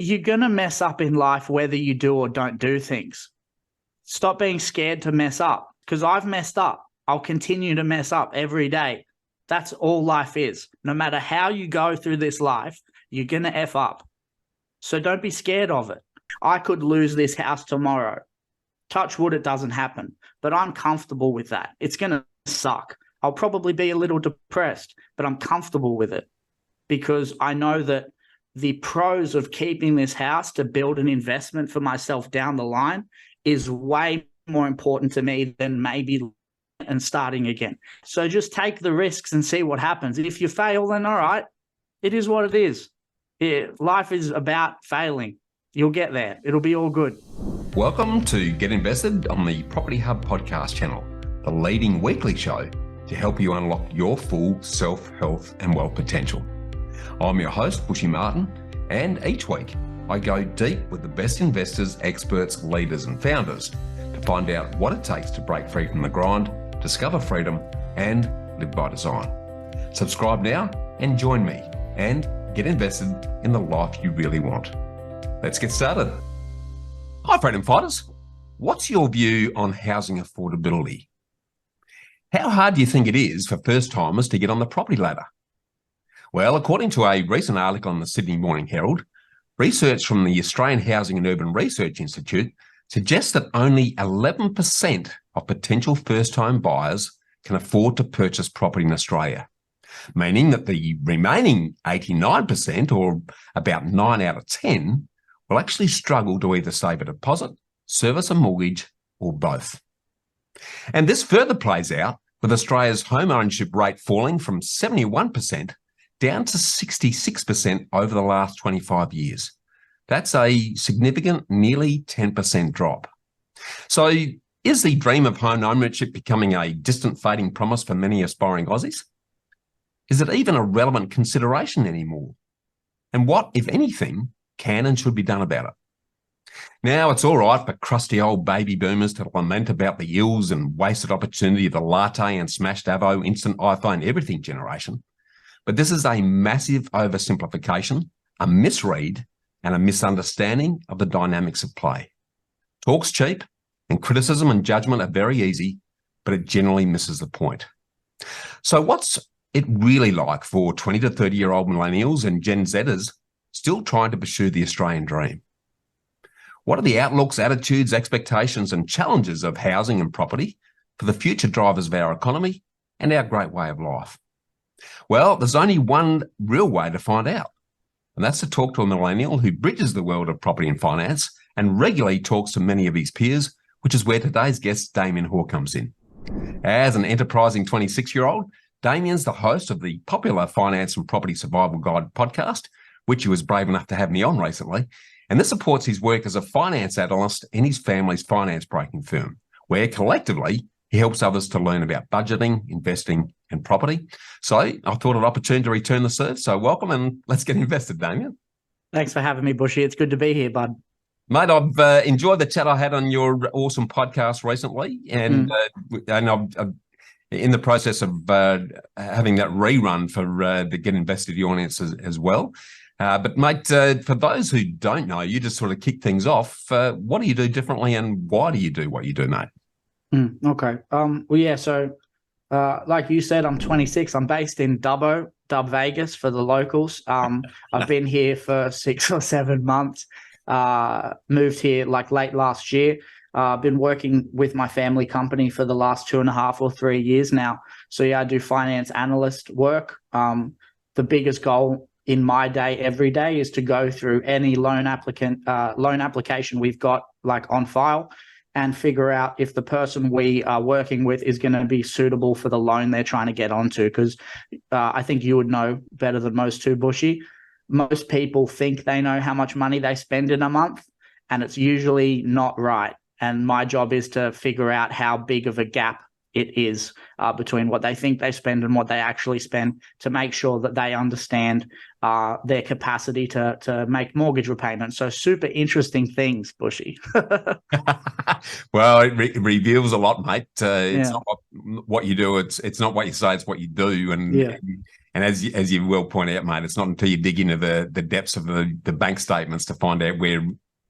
you're going to mess up in life whether you do or don't do things. Stop being scared to mess up, because I've messed up. I'll continue to mess up every day. That's all life is. No matter how you go through this life, you're going to F up. So don't be scared of it. I could lose this house tomorrow. Touch wood, it doesn't happen. But I'm comfortable with that. It's going to suck. I'll probably be a little depressed, but I'm comfortable with it because I know that the pros of keeping this house to build an investment for myself down the line is way more important to me than maybe and starting again. So just take the risks and see what happens. If you fail, then all right, it is what it is. Life is about failing. You'll get there. It'll be all good. Welcome to Get Invested on the Property Hub podcast channel, the leading weekly show to help you unlock your full self-health and wealth potential. I'm your host, Bushy Martin, and each week I go deep with the best investors, experts, leaders and founders to find out what it takes to break free from the grind, discover freedom and live by design. Subscribe now and join me and get invested in the life you really want. Let's get started. Hi, freedom fighters. What's your view on housing affordability? How hard do you think it is for first-timers to get on the property ladder? Well, according to a recent article in the Sydney Morning Herald, research from the Australian Housing and Urban Research Institute suggests that only 11% of potential first-time buyers can afford to purchase property in Australia, meaning that the remaining 89%, or about 9 out of 10, will actually struggle to either save a deposit, service a mortgage, or both. And this further plays out with Australia's home ownership rate falling from 71% down to 66% over the last 25 years. That's a significant, nearly 10% drop. So is the dream of home ownership becoming a distant fading promise for many aspiring Aussies? Is it even a relevant consideration anymore? And what, if anything, can and should be done about it? Now, it's all right for crusty old baby boomers to lament about the ills and wasted opportunity of the latte and smashed avo, instant iPhone, everything generation. But this is a massive oversimplification, a misread, and a misunderstanding of the dynamics of play. Talk's cheap, and criticism and judgment are very easy, but it generally misses the point. So what's it really like for 20 to 30-year-old millennials and Gen Zers still trying to pursue the Australian dream? What are the outlooks, attitudes, expectations, and challenges of housing and property for the future drivers of our economy and our great way of life? Well, there's only one real way to find out, and that's to talk to a millennial who bridges the world of property and finance and regularly talks to many of his peers, which is where today's guest, Damian Hoar, comes in. As an enterprising 26-year-old, Damian's the host of the popular Finance and Property Survival Guide podcast, which he was brave enough to have me on recently, and this supports his work as a finance analyst in his family's finance broking firm, where collectively he helps others to learn about budgeting, investing, and property. So I thought an opportunity to return the serve. So welcome, and let's get invested, Damian. Thanks for having me, Bushy. It's good to be here, bud. Mate, I've enjoyed the chat I had on your awesome podcast recently, and I'm in the process of having that rerun for the Get Invested audience as well. But mate, for those who don't know, you just sort of kick things off. What do you do differently, and why do you do what you do, mate? Okay. Well, yeah. So, like you said, I'm 26. I'm based in Dub Vegas for the locals. I've been here for 6 or 7 months. Moved here like late last year. Been working with my family company for the last 2.5 or 3 years now. So yeah, I do finance analyst work. The biggest goal in my day every day is to go through any loan application we've got like on file and figure out if the person we are working with is going to be suitable for the loan they're trying to get onto. Because I think you would know better than most too, Bushy. Most people think they know how much money they spend in a month, and it's usually not right. And my job is to figure out how big of a gap it is between what they think they spend and what they actually spend, to make sure that they understand their capacity to make mortgage repayments. So super interesting things, Bushy. Well, it reveals a lot, mate. It's not what you do. It's not what you say. It's what you do. And And as you well point out, mate, it's not until you dig into the depths of the bank statements to find out where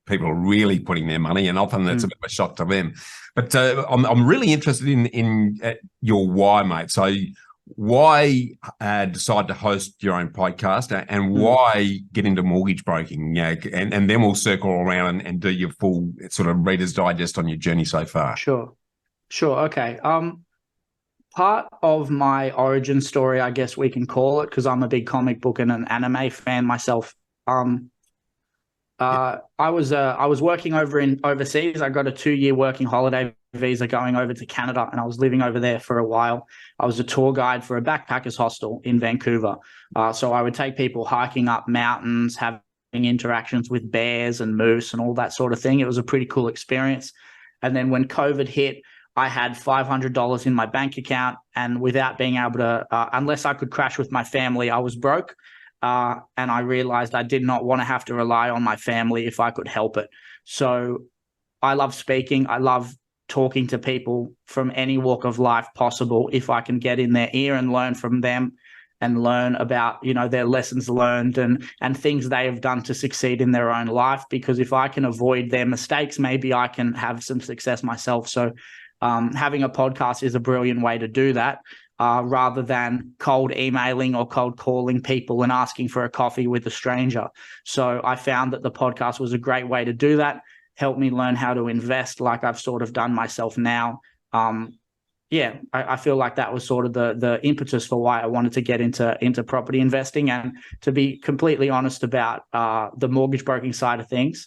people are really putting their money, and often that's a bit of a shock to them. But I'm really interested in your why, mate. So why decide to host your own podcast, and why get into mortgage broking? And then we'll circle around and do your full sort of Reader's Digest on your journey so far. Sure. Okay. Part of my origin story, I guess we can call it, because I'm a big comic book and an anime fan myself. I was working overseas. I got a 2-year working holiday visa going over to Canada, and I was living over there for a while. I was a tour guide for a backpackers hostel in Vancouver. So I would take people hiking up mountains, having interactions with bears and moose and all that sort of thing. It was a pretty cool experience. And then when COVID hit, I had $500 in my bank account, and without being able to, unless I could crash with my family, I was broke. And I realized I did not want to have to rely on my family if I could help it. So I love speaking. I love talking to people from any walk of life possible. If I can get in their ear and learn from them and learn about, their lessons learned and things they have done to succeed in their own life. Because if I can avoid their mistakes, maybe I can have some success myself. So having a podcast is a brilliant way to do that, rather than cold emailing or cold calling people and asking for a coffee with a stranger. So I found that the podcast was a great way to do that, helped me learn how to invest like I've sort of done myself now. I feel like that was sort of the impetus for why I wanted to get into property investing. And to be completely honest about the mortgage broking side of things,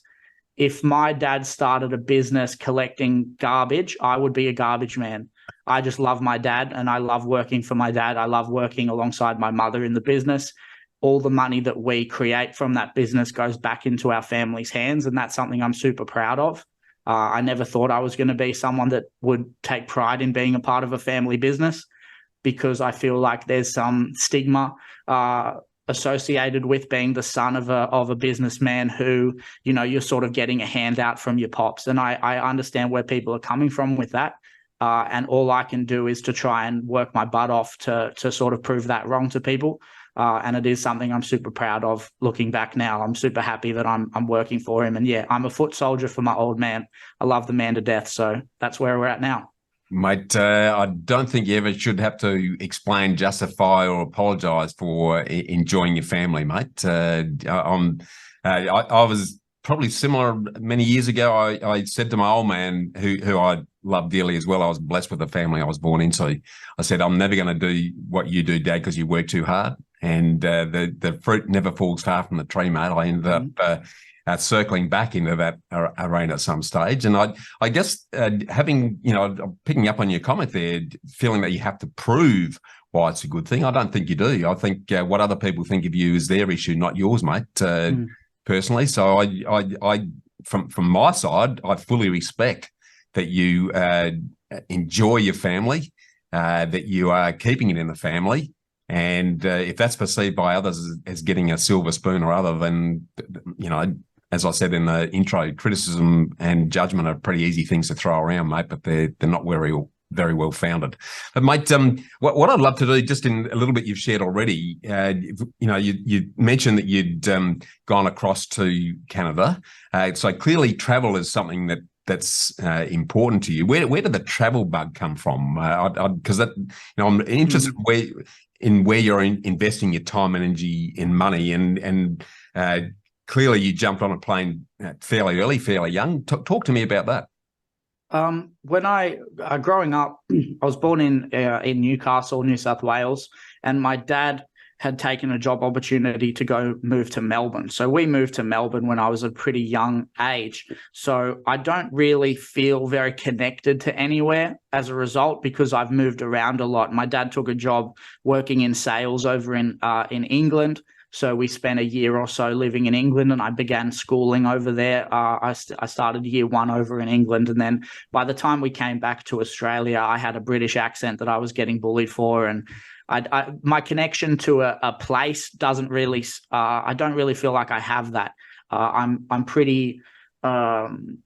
if my dad started a business collecting garbage, I would be a garbage man. I just love my dad, and I love working for my dad. I love working alongside my mother in the business. All the money that we create from that business goes back into our family's hands, and that's something I'm super proud of. I never thought I was going to be someone that would take pride in being a part of a family business, because I feel like there's some stigma associated with being the son of a businessman who, you're sort of getting a handout from your pops. And I understand where people are coming from with that. And all I can do is to try and work my butt off to sort of prove that wrong to people. And it is something I'm super proud of looking back now. I'm super happy that I'm working for him. And yeah, I'm a foot soldier for my old man. I love the man to death. So that's where we're at now. Mate, I don't think you ever should have to explain, justify, or apologise for enjoying your family, mate. I was probably similar many years ago. I said to my old man, who I love dearly as well, I was blessed with the family I was born into. I said, I'm never going to do what you do, Dad, because you work too hard. And the fruit never falls far from the tree, mate. I ended up circling back into that arena at some stage. And I guess having, picking up on your comment there, feeling that you have to prove why it's a good thing, I don't think you do. I think what other people think of you is their issue, not yours, mate, personally. So I from my side, I fully respect that you enjoy your family, that you are keeping it in the family. And if that's perceived by others as getting a silver spoon or other, then, as I said in the intro, criticism and judgment are pretty easy things to throw around, mate, but they're not very well founded. But mate, what I'd love to do, just in a little bit you've shared already, you mentioned that you'd gone across to Canada. So clearly travel is something that's important to you. Where did the travel bug come from? Because I'm interested in where you're investing your time, energy, and money, and clearly you jumped on a plane fairly early, fairly young. Talk to me about that. When growing up, I was born in Newcastle, New South Wales, and my dad had taken a job opportunity to move to Melbourne. So we moved to Melbourne when I was a pretty young age. So I don't really feel very connected to anywhere as a result, because I've moved around a lot. My dad took a job working in sales over in England. So we spent a year or so living in England, and I began schooling over there. I started year one over in England. And then by the time we came back to Australia, I had a British accent that I was getting bullied for. And my connection to a place doesn't really, I don't really feel like I have that. I'm pretty pliable,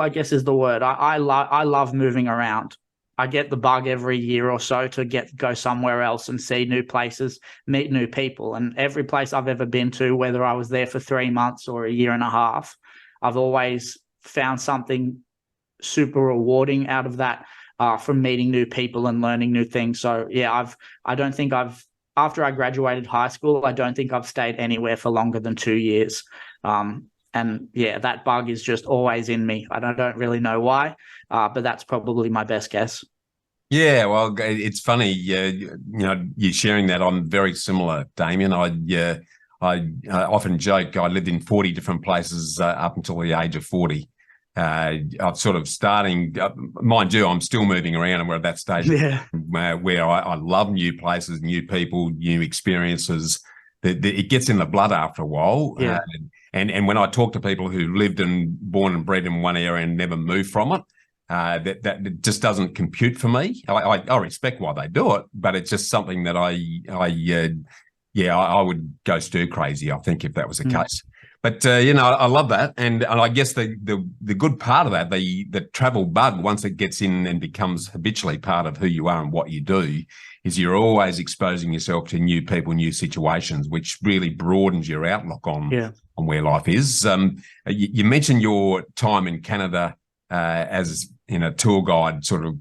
I guess is the word. I love moving around. I get the bug every year or so to go somewhere else and see new places, meet new people. And every place I've ever been to, whether I was there for 3 months or a year and a half, I've always found something super rewarding out of that, from meeting new people and learning new things. So yeah, after I graduated high school, I don't think I've stayed anywhere for longer than 2 years. And yeah, that bug is just always in me. I don't really know why, but that's probably my best guess. Yeah, well, it's funny, you sharing that. I'm very similar, Damien. I often joke I lived in 40 different places up until the age of 40. I'm sort of starting, mind you, I'm still moving around, and we're at that stage Yeah. where I love new places, new people, new experiences. It gets in the blood after a while. Yeah. And when I talk to people who lived and born and bred in one area and never moved from it, that just doesn't compute for me. I respect why they do it, but it's just something that I would go stir crazy, I think, if that was the case. But I love that, and I guess the good part of that, the travel bug, once it gets in and becomes habitually part of who you are and what you do, is you're always exposing yourself to new people, new situations, which really broadens your outlook on where life is. You mentioned your time in Canada as in a tour guide sort of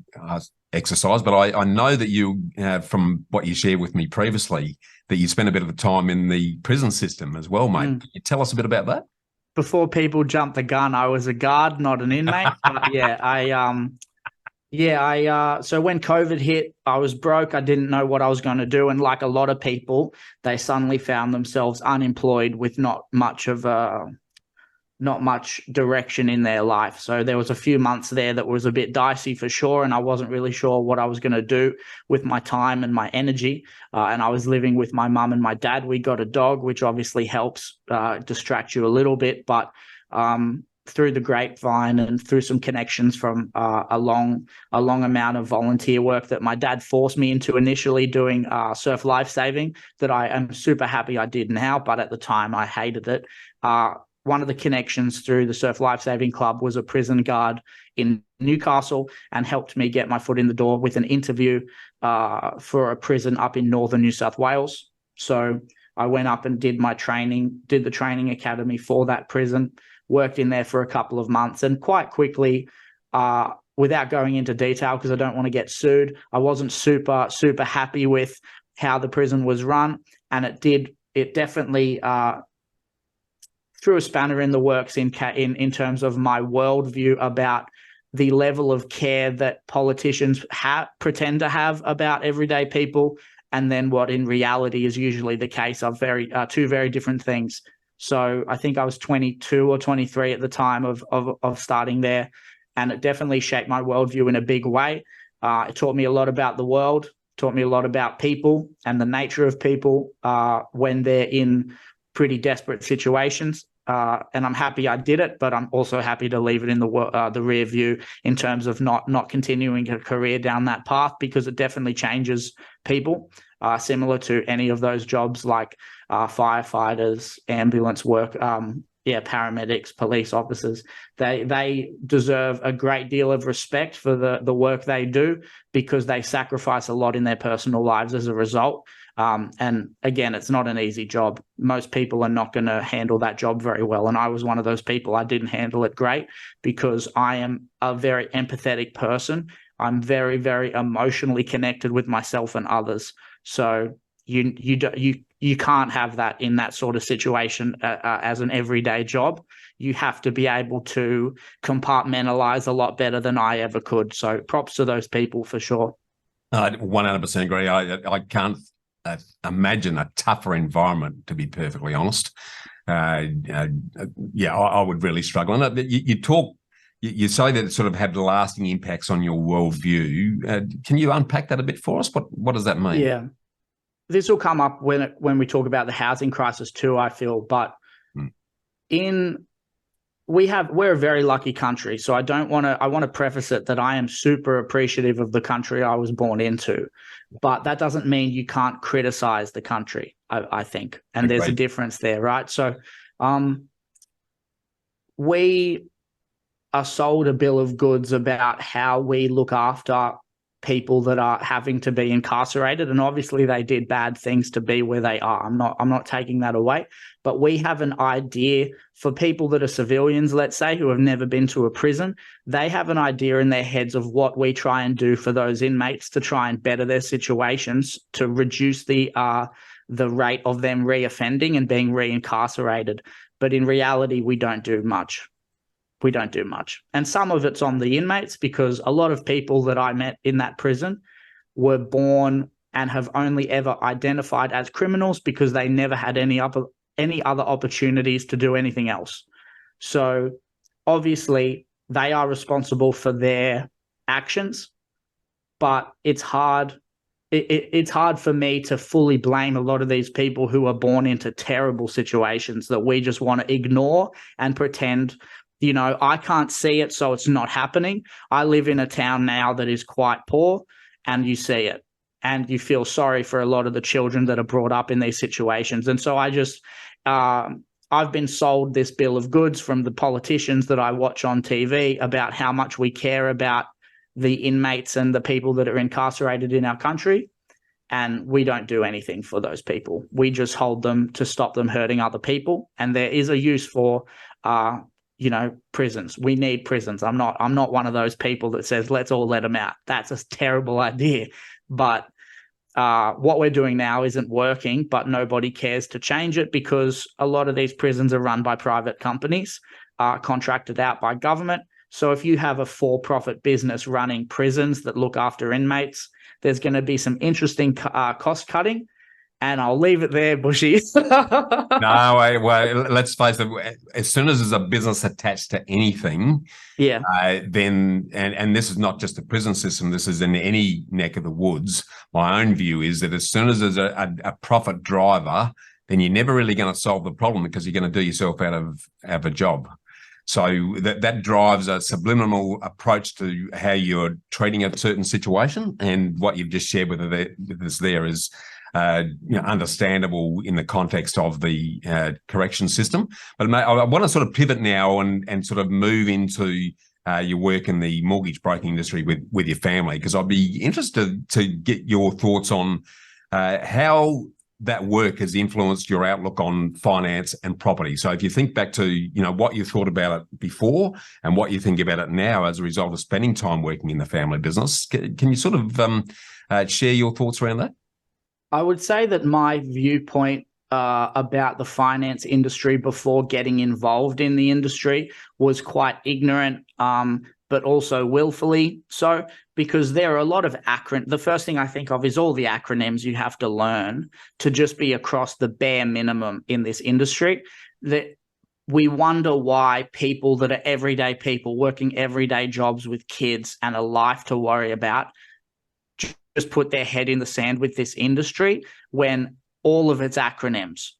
exercise, but I know that you, from what you shared with me previously, that you spent a bit of time in the prison system as well, mate. Can you tell us a bit about that? Before people jump the gun, I was a guard, not an inmate. But so when COVID hit, I was broke. I didn't know what I was going to do. And like a lot of people, they suddenly found themselves unemployed with not much direction in their life. So there was a few months there that was a bit dicey for sure, and I wasn't really sure what I was going to do with my time and my energy. And I was living with my mum and my dad. We got a dog, which obviously helps distract you a little bit, but through the grapevine and through some connections from a long amount of volunteer work that my dad forced me into initially doing surf lifesaving, that I am super happy I did now, but at the time I hated it. One of the connections through the Surf Lifesaving Club was a prison guard in Newcastle, and helped me get my foot in the door with an interview for a prison up in northern New South Wales. So I went up and did the training academy for that prison, worked in there for a couple of months, and quite quickly, without going into detail because I don't want to get sued, I wasn't super happy with how the prison was run, and it definitely threw a spanner in the works in terms of my worldview about the level of care that politicians pretend to have about everyday people, and then what in reality is usually the case of two very different things. So I think I was 22 or 23 at the time of starting there, and it definitely shaped my worldview in a big way. It taught me a lot about the world, taught me a lot about people and the nature of people when they're in pretty desperate situations. And I'm happy I did it, but I'm also happy to leave it in the rear view in terms of not continuing a career down that path, because it definitely changes people, similar to any of those jobs like firefighters, ambulance work, paramedics, police officers. They deserve a great deal of respect for the work they do, because they sacrifice a lot in their personal lives as a result. And again, it's not an easy job. Most people are not going to handle that job very well. And I was one of those people. I didn't handle it great because I am a very empathetic person. I'm very, very emotionally connected with myself and others. So you can't have that in that sort of situation as an everyday job. You have to be able to compartmentalize a lot better than I ever could. So props to those people for sure. 100% agree. I can't imagine a tougher environment, to be perfectly honest. I would really struggle. And you say that it sort of had lasting impacts on your worldview. Can you unpack that a bit for us? What does that mean? Yeah, this will come up when we talk about the housing crisis too, I feel. But we're a very lucky country, so I want to preface it that I am super appreciative of the country I was born into, but that doesn't mean you can't criticize the country, I think. And there's a difference there, right? So we are sold a bill of goods about how we look after people that are having to be incarcerated, and obviously they did bad things to be where they are. I'm not taking that away, but we have an idea for people that are civilians, let's say, who have never been to a prison. They have an idea in their heads of what we try and do for those inmates to try and better their situations, to reduce the rate of them reoffending and being reincarcerated. But in reality, we don't do much. And some of it's on the inmates, because a lot of people that I met in that prison were born and have only ever identified as criminals because they never had any other opportunities to do anything else. So obviously they are responsible for their actions, but it's hard. It's hard for me to fully blame a lot of these people who are born into terrible situations that we just want to ignore and pretend, I can't see it, so it's not happening. I live in a town now that is quite poor, and you see it, and you feel sorry for a lot of the children that are brought up in these situations. And so I've been sold this bill of goods from the politicians that I watch on TV about how much we care about the inmates and the people that are incarcerated in our country, and we don't do anything for those people. We just hold them to stop them hurting other people, and there is a use for prisons. We need prisons. I'm not one of those people that says let's all let them out. That's a terrible idea. But what we're doing now isn't working, but nobody cares to change it, because a lot of these prisons are run by private companies, contracted out by government. So if you have a for-profit business running prisons that look after inmates, there's going to be some interesting cost cutting. And I'll leave it there, Bushy. No, well, let's face it. As soon as there's a business attached to anything, then and this is not just the prison system. This is in any neck of the woods. My own view is that as soon as there's a profit driver, then you're never really going to solve the problem, because you're going to do yourself out of a job. So that drives a subliminal approach to how you're treating a certain situation, and what you've just shared with us there is understandable in the context of the correction system. But mate, I want to sort of pivot now and sort of move into your work in the mortgage broking industry with your family, because I'd be interested to get your thoughts on how that work has influenced your outlook on finance and property. So if you think back to what you thought about it before and what you think about it now as a result of spending time working in the family business, can you sort of share your thoughts around that? I would say that my viewpoint about the finance industry before getting involved in the industry was quite ignorant, but also willfully so, because there are a lot of the first thing I think of is all the acronyms you have to learn to just be across the bare minimum in this industry. That we wonder why people that are everyday people working everyday jobs with kids and a life to worry about just put their head in the sand with this industry, when all of its acronyms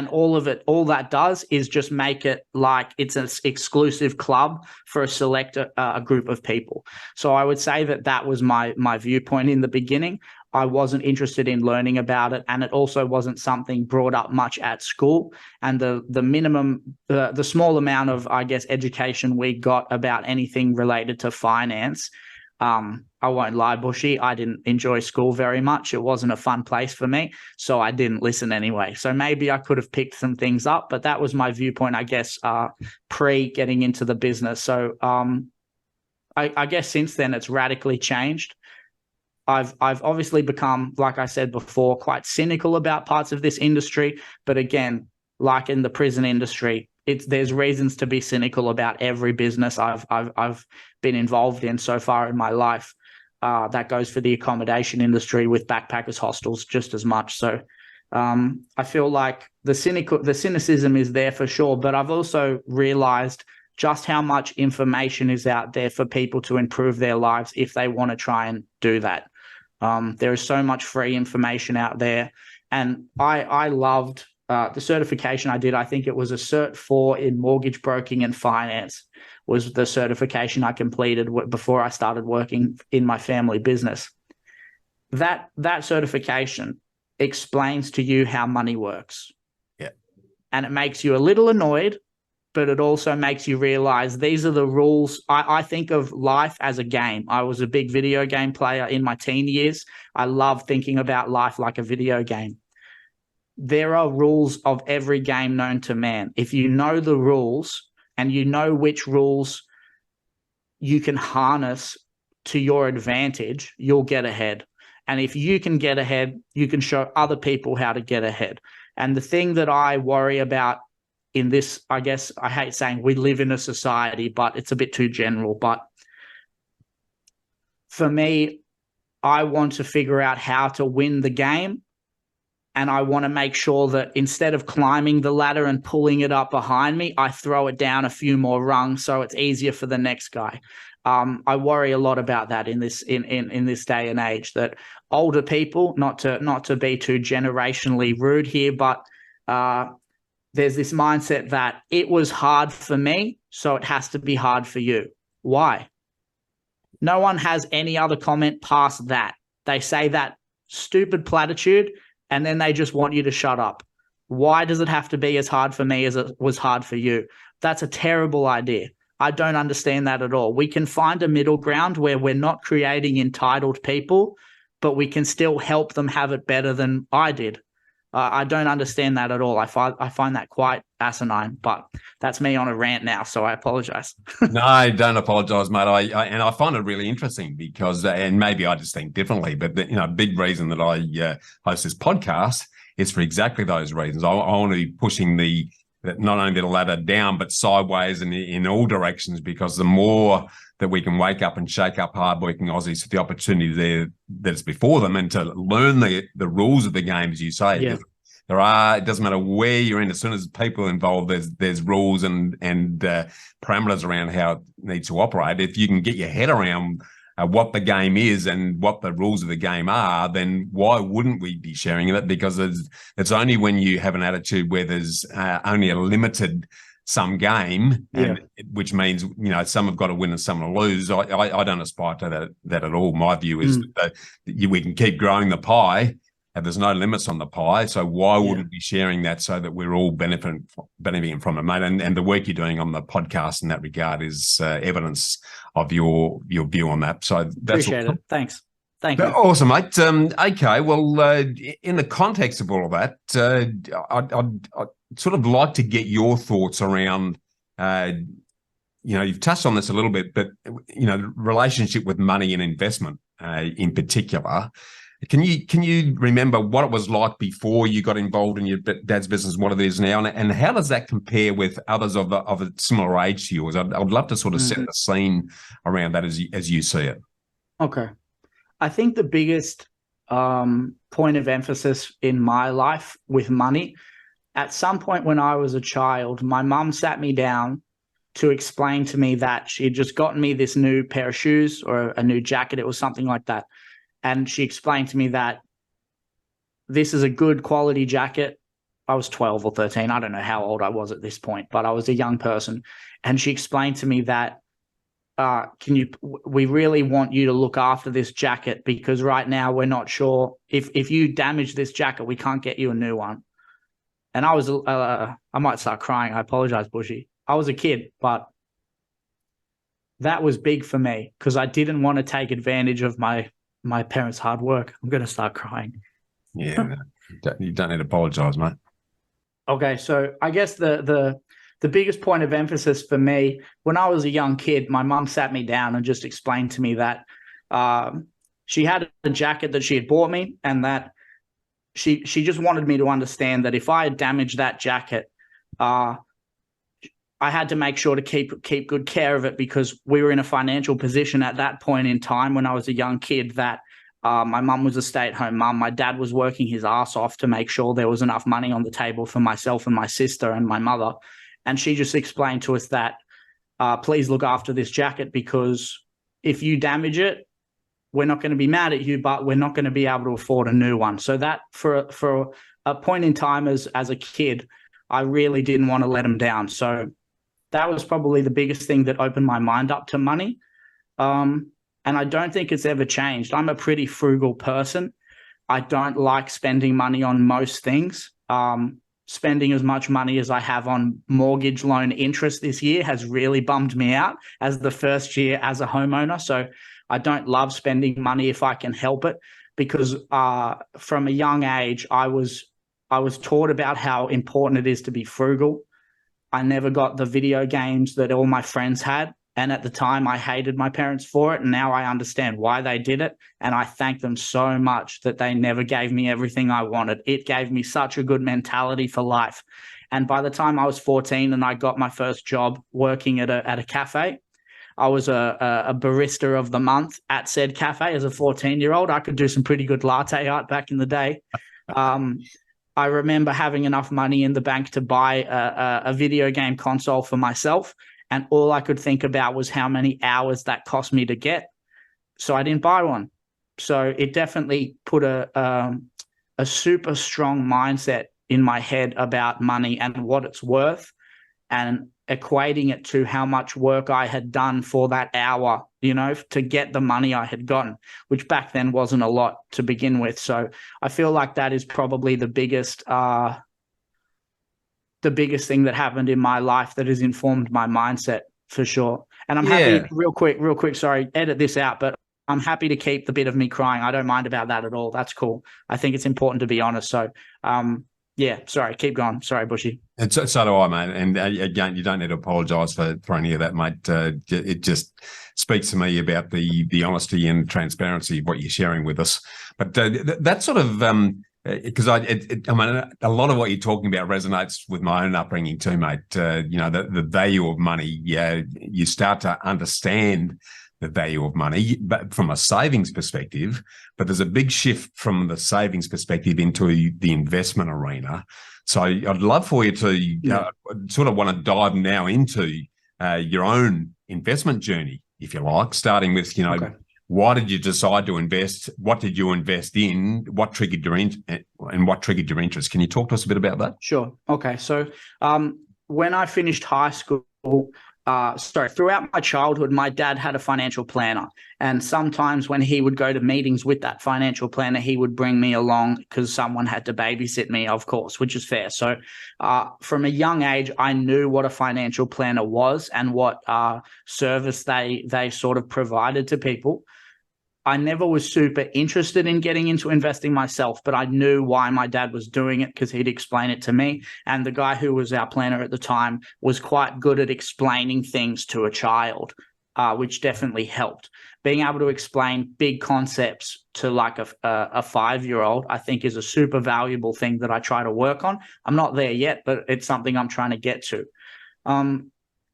all that does is just make it like it's an exclusive club for a select a group of people. So I would say that was my viewpoint in the beginning. I wasn't interested in learning about it, and it also wasn't something brought up much at school. And the small amount of, I guess, education we got about anything related to finance, I won't lie, Bushy, I didn't enjoy school very much. It wasn't a fun place for me, so I didn't listen anyway. So maybe I could have picked some things up, but that was my viewpoint, I guess, pre getting into the business. So I guess since then it's radically changed. I've obviously become, like I said before, quite cynical about parts of this industry. But again, like in the prison industry, there's reasons to be cynical about every business I've been involved in so far in my life. That goes for the accommodation industry with backpackers hostels just as much. So I feel like the cynicism is there for sure, but I've also realized just how much information is out there for people to improve their lives if they want to try and do that. There is so much free information out there, and I loved the certification I did. I think it was a Cert 4 in mortgage broking and finance was the certification I completed before I started working in my family business. That certification explains to you how money works. Yeah. And it makes you a little annoyed but it also makes you realize these are the rules. I think of life as a game. I was a big video game player in my teen years. I love thinking about life like a video game. There are rules of every game known to man. If you know the rules and you know which rules you can harness to your advantage, you'll get ahead. And if you can get ahead, you can show other people how to get ahead. And the thing that I worry about in this, I guess I hate saying we live in a society, but it's a bit too general. But for me, I want to figure out how to win the game. And I want to make sure that instead of climbing the ladder and pulling it up behind me, I throw it down a few more rungs so it's easier for the next guy. I worry a lot about that in this day and age, that older people, not to be too generationally rude here, but there's this mindset that it was hard for me, so it has to be hard for you. Why? No one has any other comment past that. They say that stupid platitude, and then they just want you to shut up. Why does it have to be as hard for me as it was hard for you? That's a terrible idea. I don't understand that at all. We can find a middle ground where we're not creating entitled people, but we can still help them have it better than I did. I don't understand that at all. I find that quite asinine, but that's me on a rant now, so I apologize. No, don't apologize, mate. I find it really interesting because, and maybe I just think differently, but a big reason that I host this podcast is for exactly those reasons. I want to be pushing not only the ladder down, but sideways and in all directions, because the more that we can wake up and shake up hardworking Aussies to the opportunity there that's before them, and to learn the rules of the game, as you say. Yeah. It doesn't matter where you're in, as soon as people are involved, there's rules and parameters around how it needs to operate. If you can get your head around what the game is and what the rules of the game are, then why wouldn't we be sharing it? Because it's only when you have an attitude where there's only a limited sum game, and which means some have got to win and some will lose. I don't aspire to that at all. My view is that we can keep growing the pie, and there's no limits on the pie. So why wouldn't we be sharing that so that we're all benefiting from it, mate? And the work you're doing on the podcast in that regard is evidence of your view on that. So that's appreciate it. Thanks. Thank you. Awesome, mate. Okay, well, in the context of all of that, I'd sort of like to get your thoughts around, you've touched on this a little bit, but, relationship with money and investment in particular. Can you remember what it was like before you got involved in your dad's business and what it is now, and how does that compare with others of a similar age to yours? I'd love to sort of set the scene around that as you see it. Okay. I think the biggest point of emphasis in my life with money, at some point when I was a child, my mum sat me down to explain to me that she had just gotten me this new pair of shoes or a new jacket. It was something like that. And she explained to me that this is a good quality jacket. I was 12 or 13. I don't know how old I was at this point, but I was a young person. And she explained to me that we really want you to look after this jacket, because right now we're not sure if you damage this jacket, we can't get you a new one. And I was, I might start crying. I apologize, Bushy. I was a kid, but that was big for me because I didn't want to take advantage of my parents' hard work. I'm going to start crying. Yeah, you don't need to apologize, mate. Okay, so I guess the biggest point of emphasis for me, when I was a young kid, my mum sat me down and just explained to me that she had a jacket that she had bought me, and that she just wanted me to understand that if I had damaged that jacket, I had to make sure to keep good care of it, because we were in a financial position at that point in time when I was a young kid that my mum was a stay-at-home mum. My dad was working his ass off to make sure there was enough money on the table for myself and my sister and my mother. And she just explained to us that please look after this jacket, because if you damage it, we're not going to be mad at you, but we're not going to be able to afford a new one. So that for a point in time as a kid, I really didn't want to let them down. So that was probably the biggest thing that opened my mind up to money. And I don't think it's ever changed. I'm a pretty frugal person. I don't like spending money on most things. spending as much money as I have on mortgage loan interest this year has really bummed me out as the first year as a homeowner. So I don't love spending money if I can help it, because from a young age, I was taught about how important it is to be frugal. I never got the video games that all my friends had. And at the time, I hated my parents for it. And now I understand why they did it. And I thank them so much that they never gave me everything I wanted. It gave me such a good mentality for life. And by the time I was 14 and I got my first job working at a cafe, I was a barista of the month at said cafe as a 14-year-old. I could do some pretty good latte art back in the day. I remember having enough money in the bank to buy a video game console for myself. And all I could think about was how many hours that cost me to get. So I didn't buy one. So it definitely put a super strong mindset in my head about money and what it's worth, and equating it to how much work I had done for that hour, to get the money I had gotten, which back then wasn't a lot to begin with. So I feel like that is probably the biggest thing that happened in my life that has informed my mindset for sure. And I'm happy, real quick, sorry, edit this out, but I'm happy to keep the bit of me crying. I don't mind about that at all. That's cool. I think it's important to be honest. So, sorry, keep going. Sorry, Bushy. And so do I, mate. And again, you don't need to apologise for any of that, mate. It just speaks to me about the honesty and transparency of what you're sharing with us. But that sort of because I mean, a lot of what you're talking about resonates with my own upbringing too, mate. The value of money. Yeah, you start to understand the value of money, but from a savings perspective. But there's a big shift from the savings perspective into the investment arena. So I'd love for you to sort of want to dive now into your own investment journey, if you like, starting with okay. Why did you decide to invest? What did you invest in? What triggered your interest? Can you talk to us a bit about that? Sure. Okay. So when I finished high school, throughout my childhood, my dad had a financial planner. And sometimes when he would go to meetings with that financial planner, he would bring me along because someone had to babysit me, of course, which is fair. So from a young age, I knew what a financial planner was and what service they sort of provided to people. I never was super interested in getting into investing myself, but I knew why my dad was doing it because he'd explain it to me. And the guy who was our planner at the time was quite good at explaining things to a child, which definitely helped. Being able to explain big concepts to like a 5-year-old, I think is a super valuable thing that I try to work on. I'm not there yet, but it's something I'm trying to get to.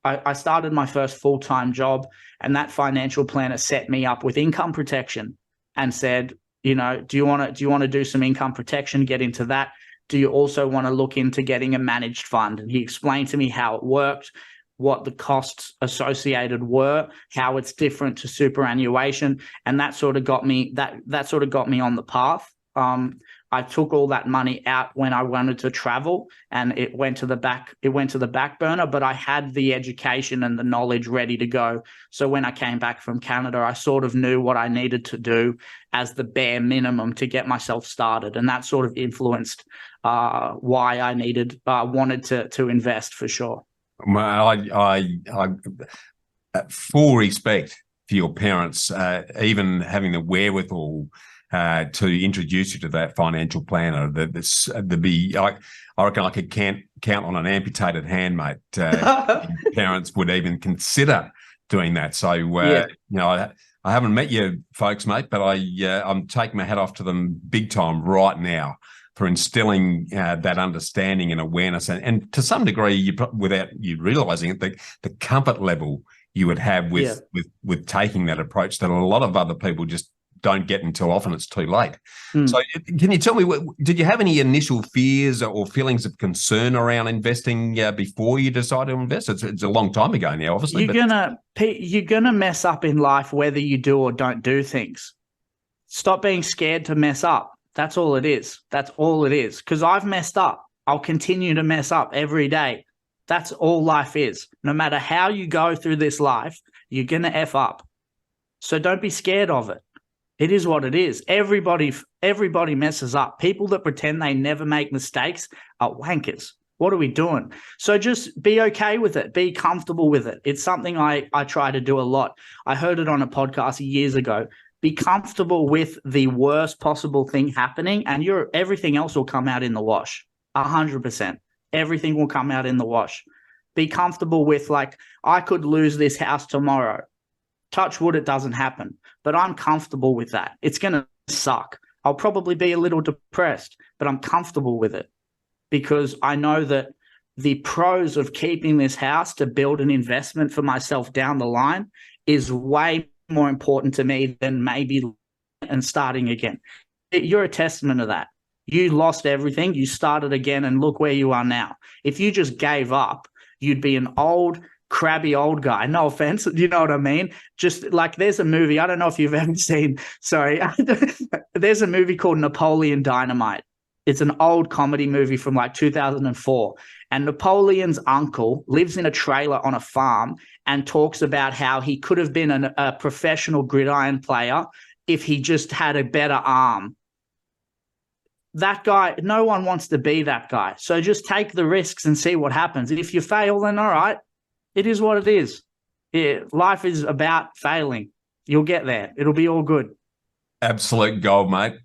I started my first full-time job, and that financial planner set me up with income protection and said, do you want to do some income protection, get into that? Do you also want to look into getting a managed fund? And he explained to me how it worked, what the costs associated were, how it's different to superannuation, and that sort of got me on the path. I took all that money out when I wanted to travel, and it went to the back burner, but I had the education and the knowledge ready to go. So when I came back from Canada, I sort of knew what I needed to do as the bare minimum to get myself started. And that sort of influenced why I wanted to invest for sure. I full respect for your parents, even having the wherewithal to introduce you to that financial planner. I reckon I could count on an amputated hand, mate. Parents would even consider doing that. So, I haven't met you folks, mate, but I'm taking my hat off to them big time right now for instilling that understanding and awareness, and to some degree, without you realising it, the comfort level you would have with taking that approach that a lot of other people just don't get until often it's too late. So can you tell me, did you have any initial fears or feelings of concern around investing before you decided to invest? It's a long time ago now, obviously. You're gonna mess up in life whether you do or don't do things. Stop being scared to mess up. That's all it is. That's all it is. Because I've messed up. I'll continue to mess up every day. That's all life is. No matter how you go through this life, you're gonna F up. So don't be scared of it. It is what it is. Everybody messes up. People that pretend they never make mistakes are wankers. What are we doing? So just be okay with it. Be comfortable with it. It's something I try to do a lot. I heard it on a podcast years ago. Be comfortable with the worst possible thing happening, and everything else will come out in the wash. 100%. Everything will come out in the wash. Be comfortable with, like, I could lose this house tomorrow. Touch wood, it doesn't happen. But I'm comfortable with that. It's going to suck. I'll probably be a little depressed, but I'm comfortable with it because I know that the pros of keeping this house to build an investment for myself down the line is way more important to me than maybe and starting again. You're a testament of that. You lost everything. You started again, and look where you are now. If you just gave up, you'd be an old, crabby old guy. No offense. You know what I mean? Just like there's a movie, I don't know if you've ever seen, sorry, there's a movie called Napoleon Dynamite. It's an old comedy movie from like 2004. And Napoleon's uncle lives in a trailer on a farm and talks about how he could have been a professional gridiron player if he just had a better arm. That guy, no one wants to be that guy. So just take the risks and see what happens. If you fail, then all right. It is what it is. Yeah, life is about failing. You'll get there. It'll be all good. Absolute gold, mate.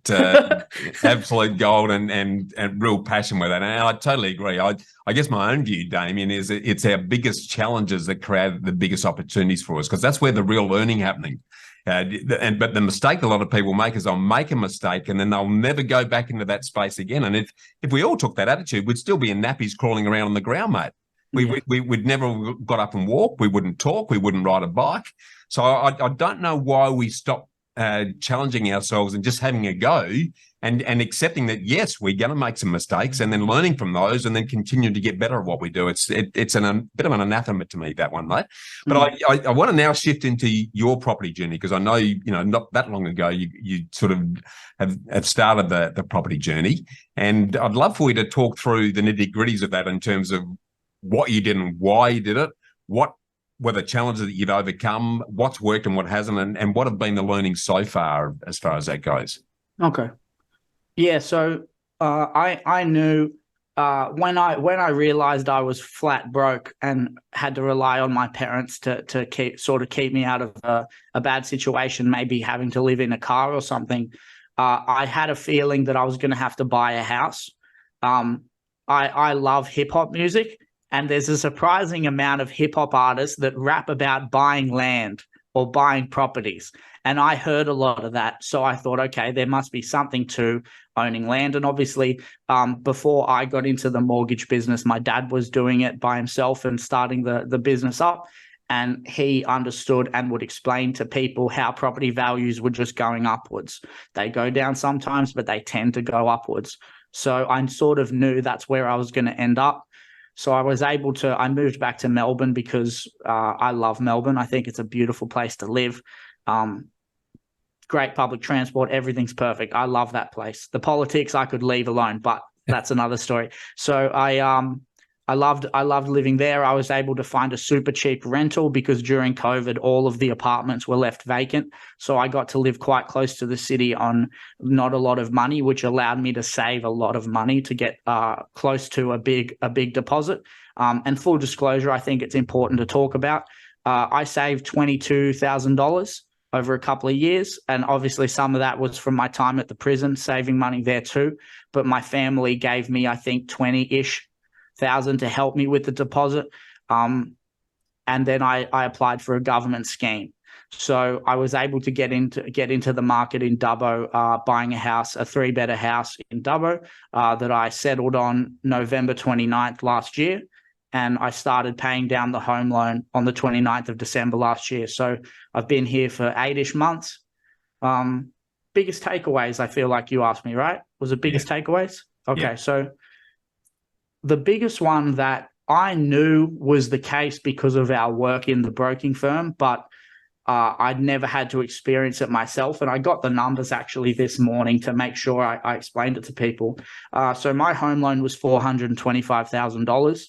Absolute gold and real passion with that. And I totally agree. I guess my own view, Damian, is it's our biggest challenges that create the biggest opportunities for us, because that's where the real learning happening. But the mistake a lot of people make is they'll make a mistake and then they'll never go back into that space again. And if we all took that attitude, we'd still be in nappies crawling around on the ground, mate. We'd never got up and walk. We wouldn't talk. We wouldn't ride a bike. So I don't know why we stop challenging ourselves and just having a go and accepting that, yes, we're going to make some mistakes and then learning from those and then continue to get better at what we do. It's a bit of an anathema to me, that one, mate. But I want to now shift into your property journey, because I know, not that long ago, you sort of have started the property journey. And I'd love for you to talk through the nitty-gritties of that in terms of what you did and why you did it, what were the challenges that you'd overcome, what's worked and what hasn't, and what have been the learnings so far as that goes. Okay. Yeah, so I knew when I realized I was flat broke and had to rely on my parents to keep me out of a bad situation, maybe having to live in a car or something, I had a feeling that I was going to have to buy a house. I love hip-hop music. And there's a surprising amount of hip-hop artists that rap about buying land or buying properties. And I heard a lot of that. So I thought, okay, there must be something to owning land. And obviously, before I got into the mortgage business, my dad was doing it by himself and starting the business up. And he understood and would explain to people how property values were just going upwards. They go down sometimes, but they tend to go upwards. So I sort of knew that's where I was going to end up. So I moved back to Melbourne because I love Melbourne. I think it's a beautiful place to live. Great public transport. Everything's perfect. I love that place. The politics I could leave alone, but that's another story. So I loved living there. I was able to find a super cheap rental because during COVID, all of the apartments were left vacant. So I got to live quite close to the city on not a lot of money, which allowed me to save a lot of money to get close to a big deposit. And full disclosure, I think it's important to talk about. I saved $22,000 over a couple of years. And obviously some of that was from my time at the prison, saving money there too. But my family gave me, I think, 20-ish thousand to help me with the deposit. And then I applied for a government scheme. So I was able to get into the market in Dubbo, buying a house, a 3-bedder house in Dubbo that I settled on November 29th last year. And I started paying down the home loan on the 29th of December last year. So I've been here for 8-ish months. Biggest takeaways, I feel like you asked me, right? Was it biggest takeaways? Okay, yeah. So the biggest one that I knew was the case because of our work in the broking firm, but I'd never had to experience it myself. And I got the numbers actually this morning to make sure I explained it to people. So my home loan was $425,000.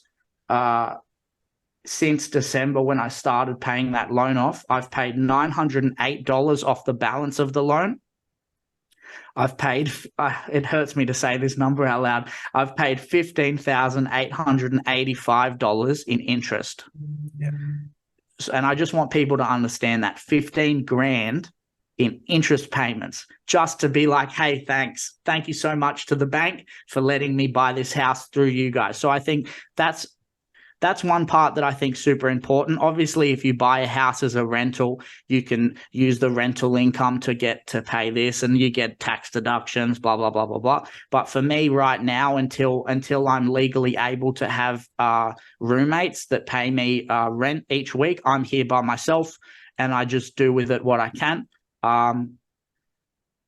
Since December, when I started paying that loan off, I've paid $908 off the balance of the loan. I've paid, it hurts me to say this number out loud. I've paid $15,885 in interest. Yeah. And I just want people to understand that 15 grand in interest payments just to be like, hey, thanks. Thank you so much to the bank for letting me buy this house through you guys. So I think that's one part that I think super important. Obviously, if you buy a house as a rental, you can use the rental income to pay this, and you get tax deductions, blah, blah, blah, blah, blah. But for me right now, until I'm legally able to have roommates that pay me rent each week, I'm here by myself and I just do with it what I can.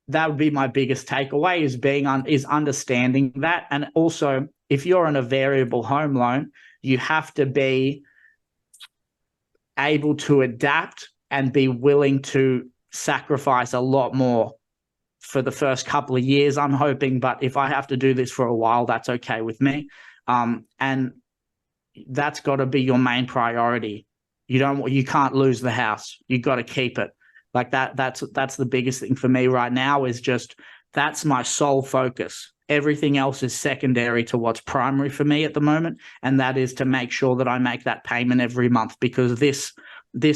That would be my biggest takeaway, is understanding that. And also, if you're on a variable home loan, you have to be able to adapt and be willing to sacrifice a lot more for the first couple of years, I'm hoping. But if I have to do this for a while, that's okay with me. And that's got to be your main priority. You can't lose the house. You got to keep it. Like that's the biggest thing for me right now, is just, that's my sole focus. Everything else is secondary to what's primary for me at the moment, and that is to make sure that I make that payment every month, because this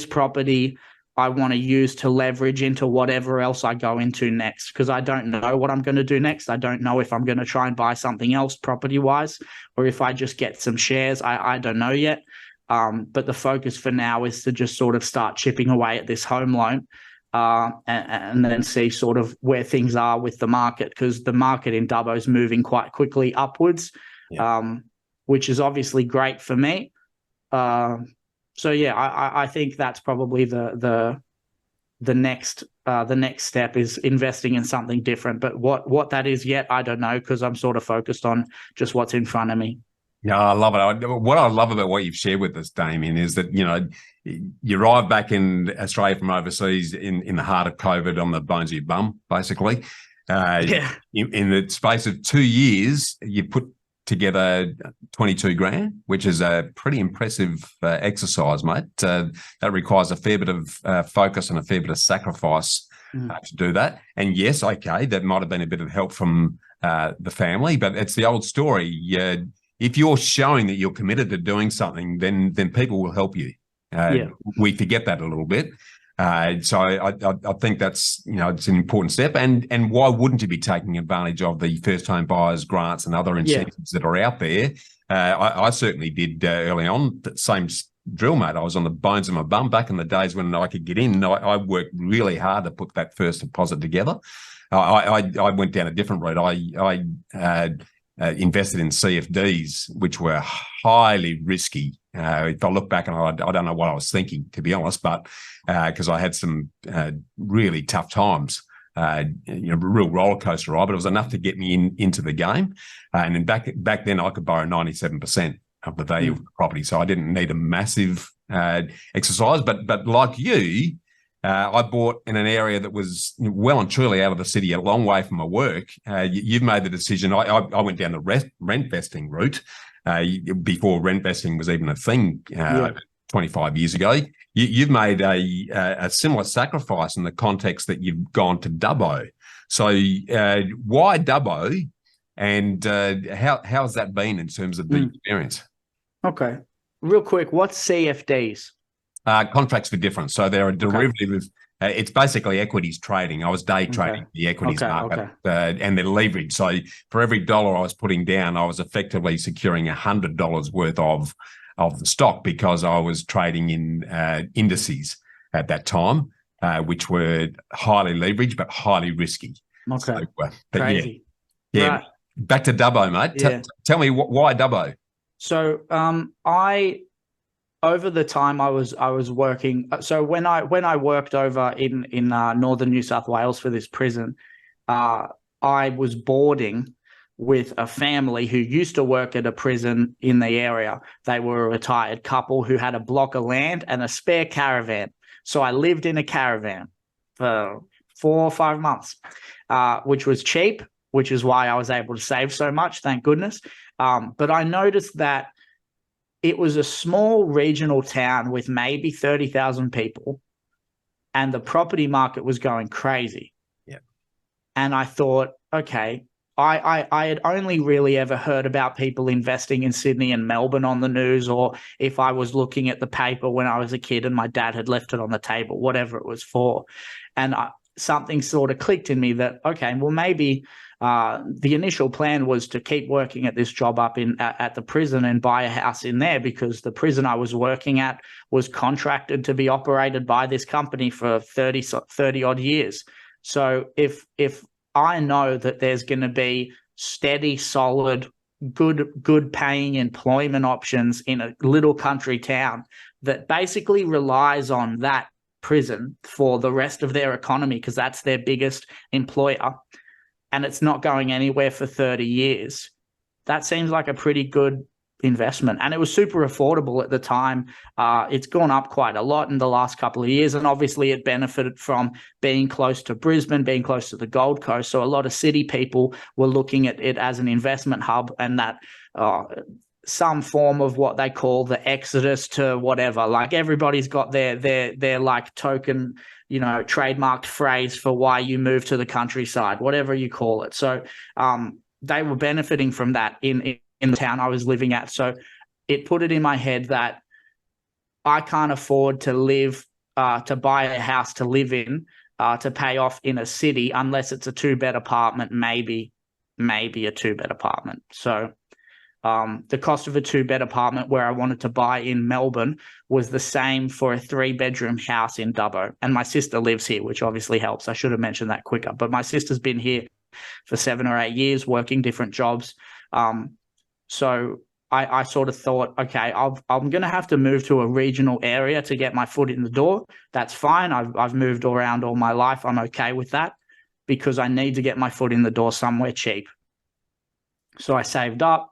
property I want to use to leverage into whatever else I go into next, because I don't know what I'm going to do next. I don't know if I'm going to try and buy something else property-wise, or if I just get some shares. I don't know yet. But the focus for now is to just sort of start chipping away at this home loan. And then see sort of where things are with the market, because the market in Dubbo is moving quite quickly upwards, which is obviously great for me. So yeah, I think that's probably the next step, is investing in something different. But what that is yet, I don't know, because I'm sort of focused on just what's in front of me. Yeah, I love it. What I love about what you've shared with us, Damian, is that, you arrived back in Australia from overseas in the heart of COVID on the bones of your bum, basically. In the space of 2 years, you put together 22 grand, which is a pretty impressive exercise, mate. That requires a fair bit of focus and a fair bit of sacrifice to do that. And yes, okay, that might have been a bit of help from the family, but it's the old story. If you're showing that you're committed to doing something, then people will help you. We forget that a little bit. So I think that's, it's an important step. And why wouldn't you be taking advantage of the first home buyers grants and other incentives that are out there? I certainly did early on. The same drill, mate. I was on the bones of my bum back in the days when I could get in. I worked really hard to put that first deposit together. I went down a different route. I invested in CFDs, which were highly risky. If I look back, and I don't know what I was thinking, to be honest, but because I had some really tough times, real roller coaster ride, but it was enough to get me into the game. And then back then, I could borrow 97% of the value of the property, so I didn't need a massive exercise. But like you, I bought in an area that was well and truly out of the city, a long way from my work. You've made the decision. I went down the rent vesting route before rent vesting was even a thing 25 years ago. You've made a similar sacrifice in the context that you've gone to Dubbo. So why Dubbo, and how has that been in terms of the experience? Okay. Real quick, what's CFDs? Contracts for difference. So they're a derivative of, it's basically equities trading. I was day trading the equities market, and they're leveraged. So for every dollar I was putting down, I was effectively securing $100 worth of the stock, because I was trading in indices at that time, which were highly leveraged but highly risky. Okay. So, crazy. Yeah. Right. Back to Dubbo, mate. Tell me why Dubbo? So over the time I was working, so when I worked over in northern New South Wales for this prison, I was boarding with a family who used to work at a prison in the area. They were a retired couple who had a block of land and a spare caravan. So I lived in a caravan for 4 or 5 months, which was cheap, which is why I was able to save so much, thank goodness. But I noticed that it was a small regional town with maybe 30,000 people, and the property market was going crazy. And I thought, okay, I had only really ever heard about people investing in Sydney and Melbourne on the news, or if I was looking at the paper when I was a kid and my dad had left it on the table, whatever it was for. And something sort of clicked in me that, okay, well, maybe the initial plan was to keep working at this job up at the prison and buy a house in there, because the prison I was working at was contracted to be operated by this company for 30 odd years. So if I know that there's going to be steady, solid, good paying employment options in a little country town that basically relies on that prison for the rest of their economy, because that's their biggest employer, and it's not going anywhere for 30 years, that seems like a pretty good investment. And it was super affordable at the time. It's gone up quite a lot in the last couple of years, and obviously it benefited from being close to Brisbane, being close to the Gold Coast. So a lot of city people were looking at it as an investment hub, and that some form of what they call the exodus to whatever. Like, everybody's got their like token, trademarked phrase for why you move to the countryside, whatever you call it. So they were benefiting from that in the town I was living at. So it put it in my head that I can't afford to buy a house to live in, to pay off in a city, unless it's a 2-bed apartment, maybe a 2-bed apartment. So the cost of a 2-bed apartment where I wanted to buy in Melbourne was the same for a 3-bedroom house in Dubbo. And my sister lives here, which obviously helps. I should have mentioned that quicker. But my sister's been here for 7 or 8 years, working different jobs. So I sort of thought, okay, I'm going to have to move to a regional area to get my foot in the door. That's fine. I've moved around all my life. I'm okay with that, because I need to get my foot in the door somewhere cheap. So I saved up,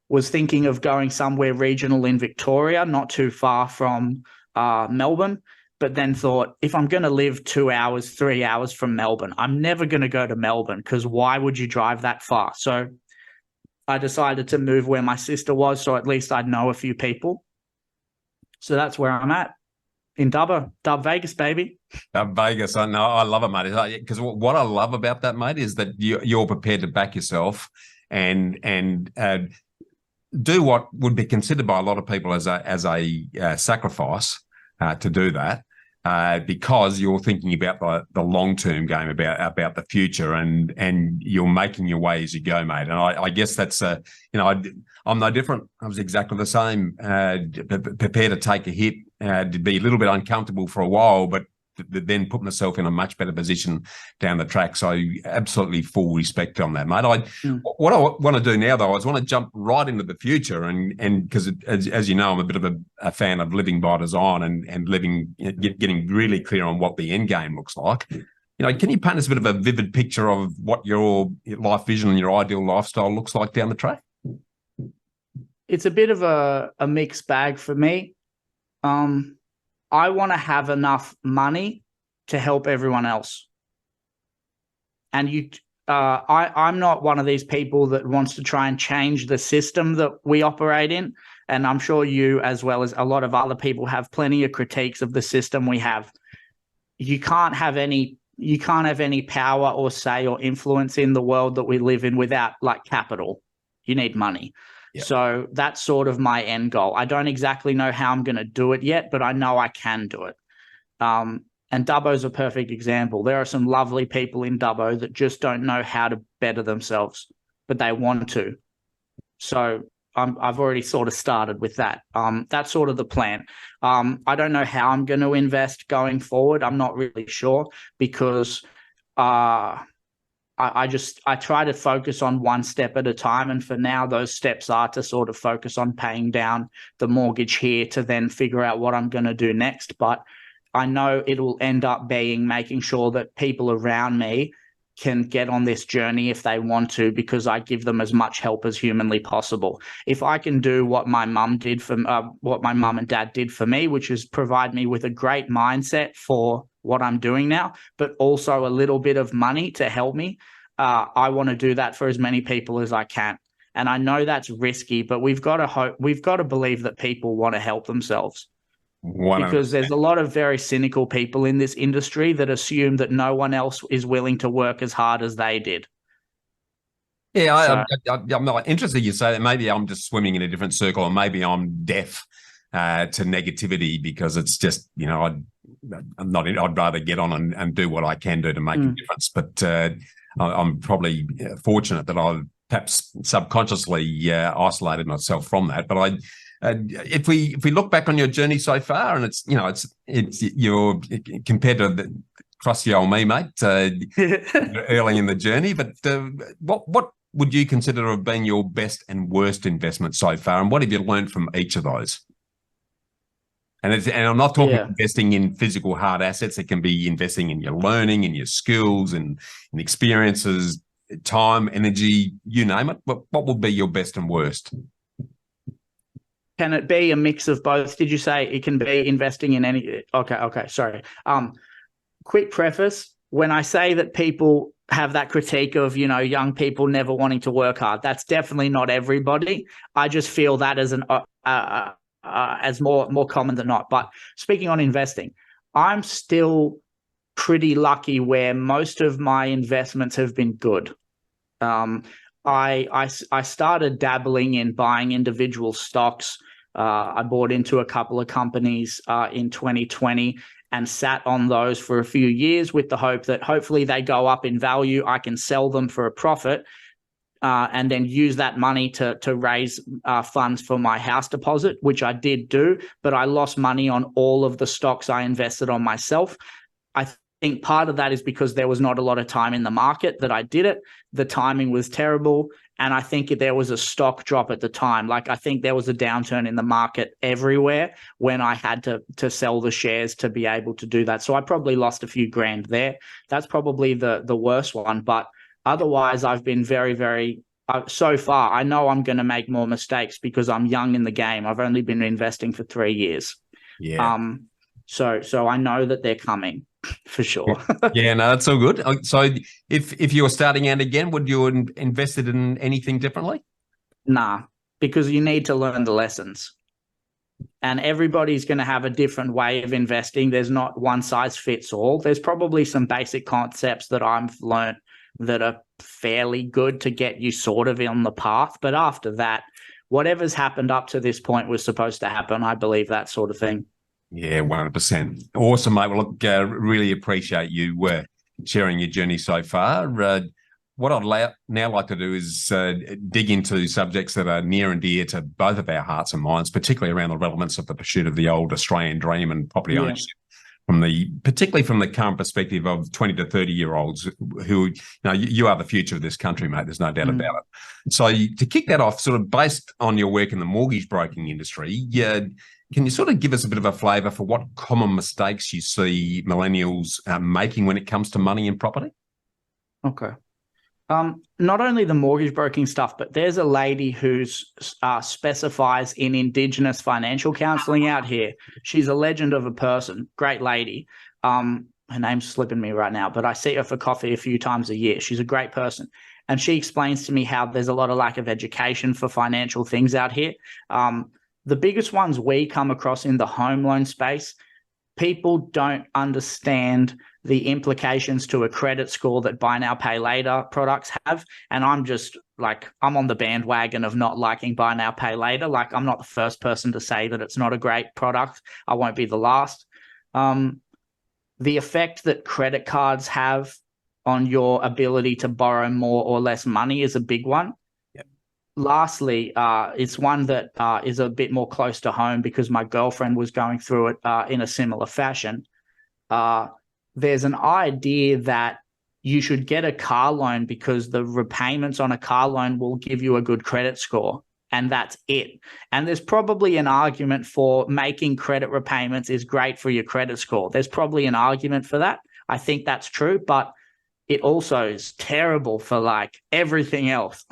was thinking of going somewhere regional in Victoria, not too far from Melbourne, but then thought, if I'm going to live 2 hours, 3 hours from Melbourne, I'm never going to go to Melbourne, because why would you drive that far? So I decided to move where my sister was, so at least I'd know a few people. So that's where I'm at, in Dub Vegas, baby. Vegas, I know, I love it, mate. Because what I love about that, mate, is that you're prepared to back yourself and do what would be considered by a lot of people as a sacrifice to do that. Because you're thinking about the long-term game, about the future, and you're making your way as you go, mate. And I guess that's, I'm no different. I was exactly the same, prepared to take a hit, to be a little bit uncomfortable for a while, but then put myself in a much better position down the track. So absolutely full respect on that, mate. What I want to do now, though, is want to jump right into the future, and because as you know, I'm a bit of a fan of living by design and getting really clear on what the end game looks like. Can you paint us a bit of a vivid picture of what your life vision and your ideal lifestyle looks like down the track? It's a bit of a mixed bag for me. I want to have enough money to help everyone else. And I'm not one of these people that wants to try and change the system that we operate in. And I'm sure you, as well as a lot of other people, have plenty of critiques of the system we have. You can't have any power or say or influence in the world that we live in without like capital. You need money. Yep. So that's sort of my end goal. I don't exactly know how I'm going to do it yet, but I know I can do it. And Dubbo's a perfect example. There are some lovely people in Dubbo that just don't know how to better themselves, but they want to. So I've already sort of started with that. That's sort of the plan. I don't know how I'm going to invest going forward. I'm not really sure, because I try to focus on one step at a time. And for now, those steps are to sort of focus on paying down the mortgage here to then figure out what I'm going to do next. But I know it will end up being making sure that people around me can get on this journey if they want to, because I give them as much help as humanly possible. If I can do what my mum and dad did for me, which is provide me with a great mindset for what I'm doing now, but also a little bit of money to help me, I want to do that for as many people as I can. And I know that's risky, but we've got to believe that people want to help themselves. because there's a lot of very cynical people in this industry that assume that no one else is willing to work as hard as they did. Yeah, I'm not interested. You say that maybe I'm just swimming in a different circle, or maybe I'm deaf to negativity because it's just, I'm not. I'd rather get on and do what I can do to make a difference. But I'm probably fortunate that I've perhaps subconsciously isolated myself from that. But if we look back on your journey so far, and it's you're compared to the crusty old me, mate, early in the journey. But what would you consider to have been your best and worst investment so far, and what have you learned from each of those? And I'm not talking investing in physical hard assets. It can be investing in your learning, in your skills, and experiences, time, energy, you name it. What would be your best and worst? Can it be a mix of both? Did you say it can be investing in any? Okay, sorry. Quick preface. When I say that people have that critique of, young people never wanting to work hard, that's definitely not everybody. I just feel that as as more common than not. But speaking on investing, I'm still pretty lucky where most of my investments have been good. I started dabbling in buying individual stocks. I bought into a couple of companies in 2020 and sat on those for a few years with the hope that hopefully they go up in value. I can sell them for a profit and then use that money to raise funds for my house deposit, which I did do, but I lost money on all of the stocks I invested on myself. I think part of that is because there was not a lot of time in the market that I did it. The timing was terrible. And I think there was a stock drop at the time. Like, I think there was a downturn in the market everywhere when I had to sell the shares to be able to do that. So I probably lost a few grand there. That's probably the worst one. But otherwise, I've been very, very, so far, I know I'm going to make more mistakes because I'm young in the game. I've only been investing for 3 years. Yeah. So I know that they're coming for sure. Yeah, no, that's all good. So if you were starting out again, would you have invested in anything differently? Nah, because you need to learn the lessons. And everybody's going to have a different way of investing. There's not one size fits all. There's probably some basic concepts that I've learned that are fairly good to get you sort of on the path. But after that, whatever's happened up to this point was supposed to happen. I believe that sort of thing. Yeah, 100%. Awesome, mate. Well, look, really appreciate you sharing your journey so far. What I'd now like to do is dig into subjects that are near and dear to both of our hearts and minds, particularly around the relevance of the pursuit of the old Australian dream and property ownership, particularly from the current perspective of 20 to 30-year-olds who, you are the future of this country, mate. There's no doubt about it. So to kick that off, sort of based on your work in the mortgage broking industry, can you sort of give us a bit of a flavour for what common mistakes you see millennials making when it comes to money and property? Okay. Not only the mortgage broking stuff, but there's a lady who's specifies in Indigenous financial counselling out here. She's a legend of a person, great lady. Her name's slipping me right now, but I see her for coffee a few times a year. She's a great person. And she explains to me how there's a lot of lack of education for financial things out here. The biggest ones we come across in the home loan space, people don't understand the implications to a credit score that buy now, pay later products have. And I'm just like, I'm on the bandwagon of not liking buy now, pay later. Like, I'm not the first person to say that it's not a great product. I won't be the last. The effect that credit cards have on your ability to borrow more or less money is a big one. Lastly, it's one that is a bit more close to home because my girlfriend was going through it in a similar fashion. There's an idea that you should get a car loan because the repayments on a car loan will give you a good credit score, and that's it. And there's probably an argument for making credit repayments is great for your credit score. There's probably an argument for that. I think that's true, but it also is terrible for like everything else.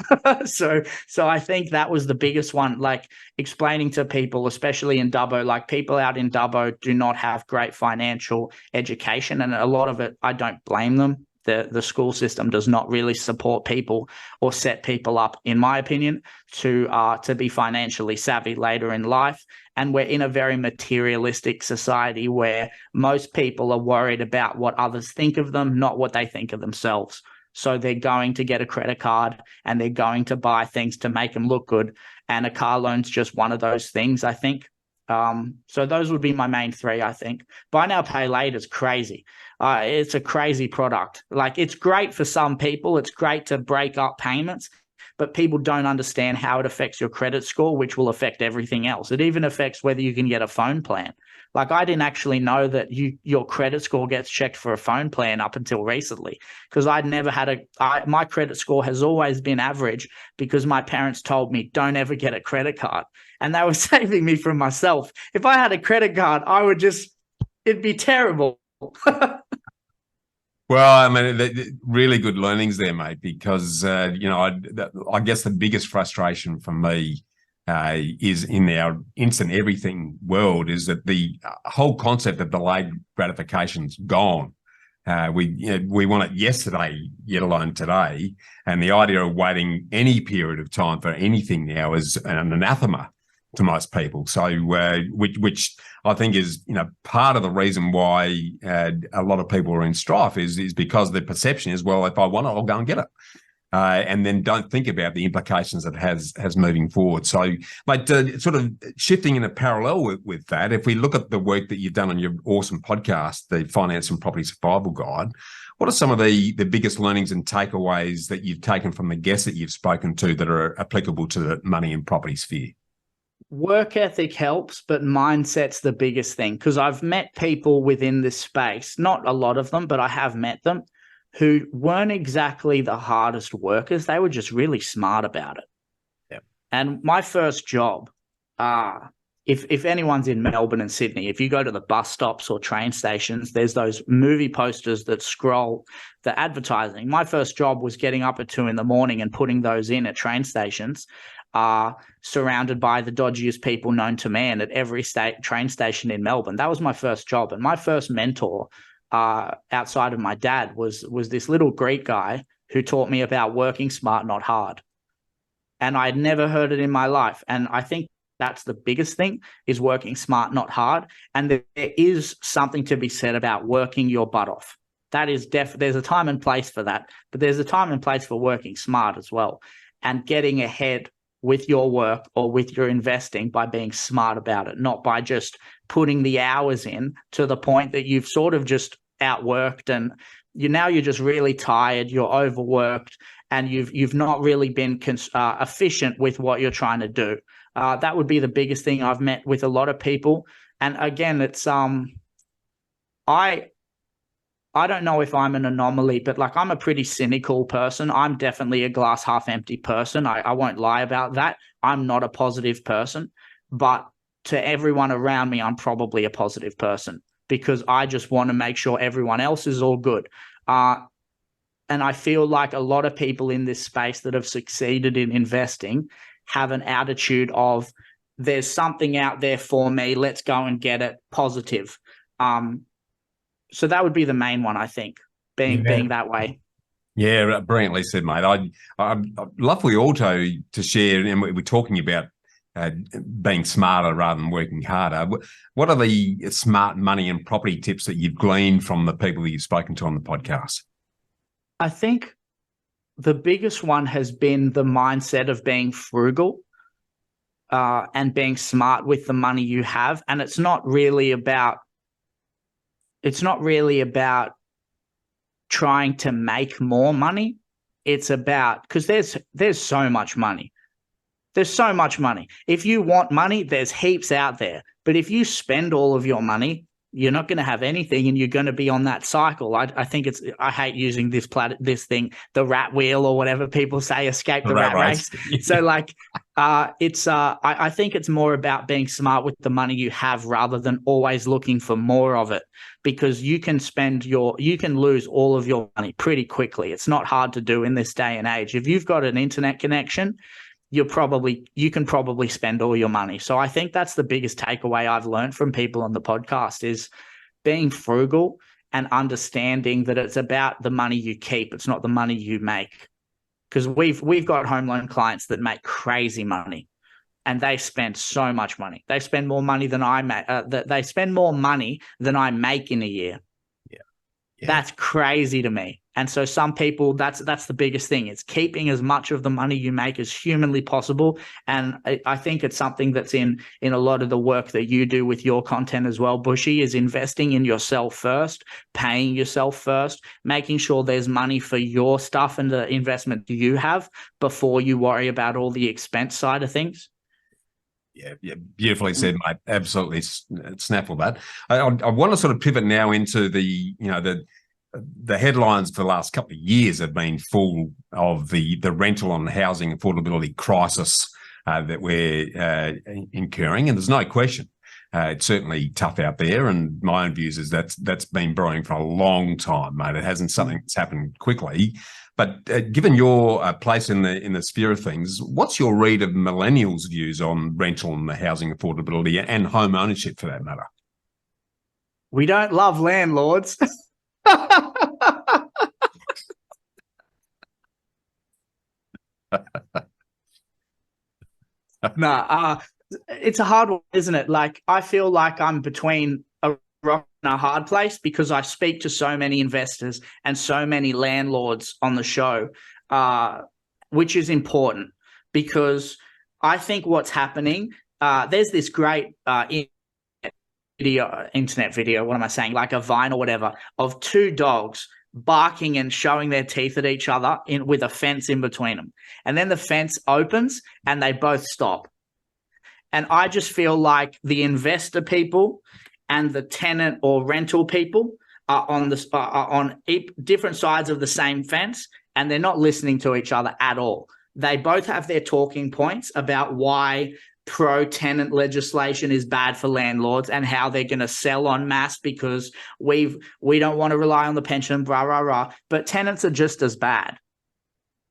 So I think that was the biggest one, like explaining to people, especially in Dubbo, like people out in Dubbo do not have great financial education. And a lot of it, I don't blame them. The school system does not really support people or set people up, in my opinion, to be financially savvy later in life. And we're in a very materialistic society where most people are worried about what others think of them, not what they think of themselves. So they're going to get a credit card and they're going to buy things to make them look good. And a car loan's just one of those things, I think. So those would be my main three, I think. Buy now, pay later is crazy. It's a crazy product. Like, it's great for some people. It's great to break up payments, but people don't understand how it affects your credit score, which will affect everything else. It even affects whether you can get a phone plan. Like, I didn't actually know that your credit score gets checked for a phone plan up until recently, because I'd never had my credit score has always been average because my parents told me don't ever get a credit card. And they were saving me from myself. If I had a credit card, it'd be terrible. Well, I mean, really good learnings there, mate, because, I guess the biggest frustration for me is in our instant everything world is that the whole concept of delayed gratification's gone. We want it yesterday, yet alone today. And the idea of waiting any period of time for anything now is an anathema to most people. So, which I think is, part of the reason why a lot of people are in strife is because the perception is, well, if I want it, I'll go and get it. And then don't think about the implications it has moving forward. So, mate, sort of shifting in a parallel with that, if we look at the work that you've done on your awesome podcast, the Finance and Property Survival Guide, what are some of the biggest learnings and takeaways that you've taken from the guests that you've spoken to that are applicable to the money and property sphere? Work ethic helps, but mindset's the biggest thing, because I've met people within this space, not a lot of them, but I have met them, who weren't exactly the hardest workers. They were just really smart about it. Yep. And my first job, if anyone's in Melbourne and Sydney, if you go to the bus stops or train stations, there's those movie posters that scroll the advertising. My first job was getting up at 2 a.m. and putting those in at train stations, surrounded by the dodgiest people known to man at every train station in Melbourne. That was my first job. And my first mentor, outside of my dad, was this little Greek guy who taught me about working smart, not hard. And I'd never heard it in my life. And I think that's the biggest thing, is working smart, not hard. And there is something to be said about working your butt off. That is there's a time and place for that, but there's a time and place for working smart as well, and getting ahead with your work or with your investing by being smart about it, not by just putting the hours in to the point that you've sort of just outworked and you're just really tired, you're overworked, and you've not really been efficient with what you're trying to do. That would be the biggest thing I've met with a lot of people. And again, it's I don't know if I'm an anomaly, but like, I'm a pretty cynical person. I'm definitely a glass half empty person. I won't lie about that. I'm not a positive person, but to everyone around me, I'm probably a positive person, because I just want to make sure everyone else is all good. And I feel like a lot of people in this space that have succeeded in investing have an attitude of, there's something out there for me, let's go and get it, positive. So that would be the main one, I think, being that way. Yeah, brilliantly said, mate. I'd love for you all to share, and we're talking about being smarter rather than working harder. What are the smart money and property tips that you've gleaned from the people that you've spoken to on the podcast? I think the biggest one has been the mindset of being frugal and being smart with the money you have. And it's not really about trying to make more money. It's about, because there's so much money. There's so much money. If you want money, there's heaps out there. But if you spend all of your money, you're not going to have anything, and you're going to be on that cycle. I think I hate using this thing, the rat wheel or whatever people say, escape the rat race. So like, I think it's more about being smart with the money you have rather than always looking for more of it, because you can lose all of your money pretty quickly. It's not hard to do in this day and age. If you've got an internet connection, you can probably spend all your money. So I think that's the biggest takeaway I've learned from people on the podcast, is being frugal and understanding that it's about the money you keep. It's not the money you make. Because we've got home loan clients that make crazy money, and they spend so much money. They spend more money than I make. They spend more money than I make in a year. Yeah. That's crazy to me. And so some people, that's the biggest thing. It's keeping as much of the money you make as humanly possible. And I think it's something that's in a lot of the work that you do with your content as well, Bushy, is investing in yourself first, paying yourself first, making sure there's money for your stuff and the investment you have before you worry about all the expense side of things. Yeah, beautifully said, mate. Absolutely snaffle that. I want to sort of pivot now into the headlines for the last couple of years have been full of the rental and housing affordability crisis that we're incurring, and there's no question it's certainly tough out there. And my own views is that's been brewing for a long time, mate. It hasn't something that's happened quickly. But given your place in the sphere of things, what's your read of millennials' views on rental and the housing affordability and home ownership, for that matter? We don't love landlords. It's a hard one, isn't it? Like, I feel like I'm between a rock and a hard place because I speak to so many investors and so many landlords on the show, which is important because I think what's happening, there's this great internet video, what am I saying, like a Vine or whatever, of two dogs barking and showing their teeth at each other with a fence in between them. And then the fence opens and they both stop. And I just feel like the investor people and the tenant or rental people are on different sides of the same fence, and they're not listening to each other at all. They both have their talking points about why pro-tenant legislation is bad for landlords and how they're going to sell en masse because we don't want to rely on the pension, rah, rah, rah. But tenants are just as bad.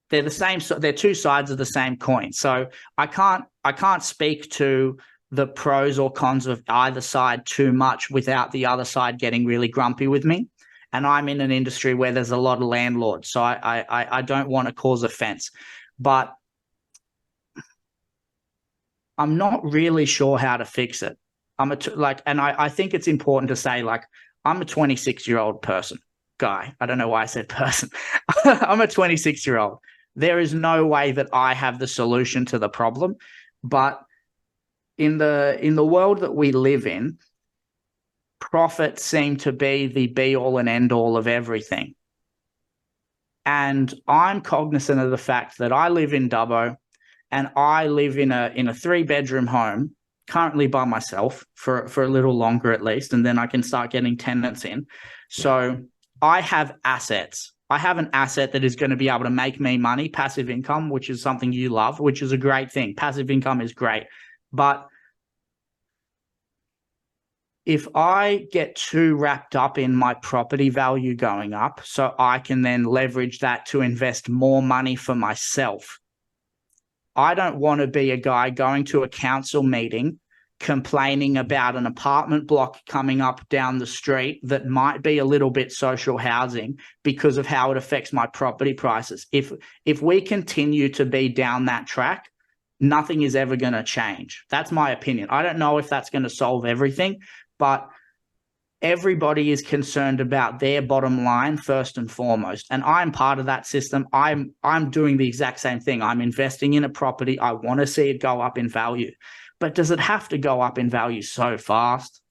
They're the same. They're two sides of the same coin. So I can't speak to the pros or cons of either side too much without the other side getting really grumpy with me. And I'm in an industry where there's a lot of landlords, so I don't want to cause offense. But I'm not really sure how to fix it. I think it's important to say, like, I'm a 26-year-old guy. I don't know why I said person. I'm a 26-year-old. There is no way that I have the solution to the problem, but in the world that we live in, profits seem to be the be-all and end-all of everything. And I'm cognizant of the fact that I live in Dubbo, and I live in a 3-bedroom home, currently by myself for a little longer at least, and then I can start getting tenants in. So I have assets. I have an asset that is going to be able to make me money, passive income, which is something you love, which is a great thing. Passive income is great. But if I get too wrapped up in my property value going up, so I can then leverage that to invest more money for myself, I don't want to be a guy going to a council meeting complaining about an apartment block coming up down the street that might be a little bit social housing because of how it affects my property prices. If we continue to be down that track, nothing is ever going to change. That's my opinion. I don't know if that's going to solve everything, but everybody is concerned about their bottom line first and foremost. And I'm part of that system. I'm doing the exact same thing. I'm investing in a property. I want to see it go up in value. But does it have to go up in value so fast?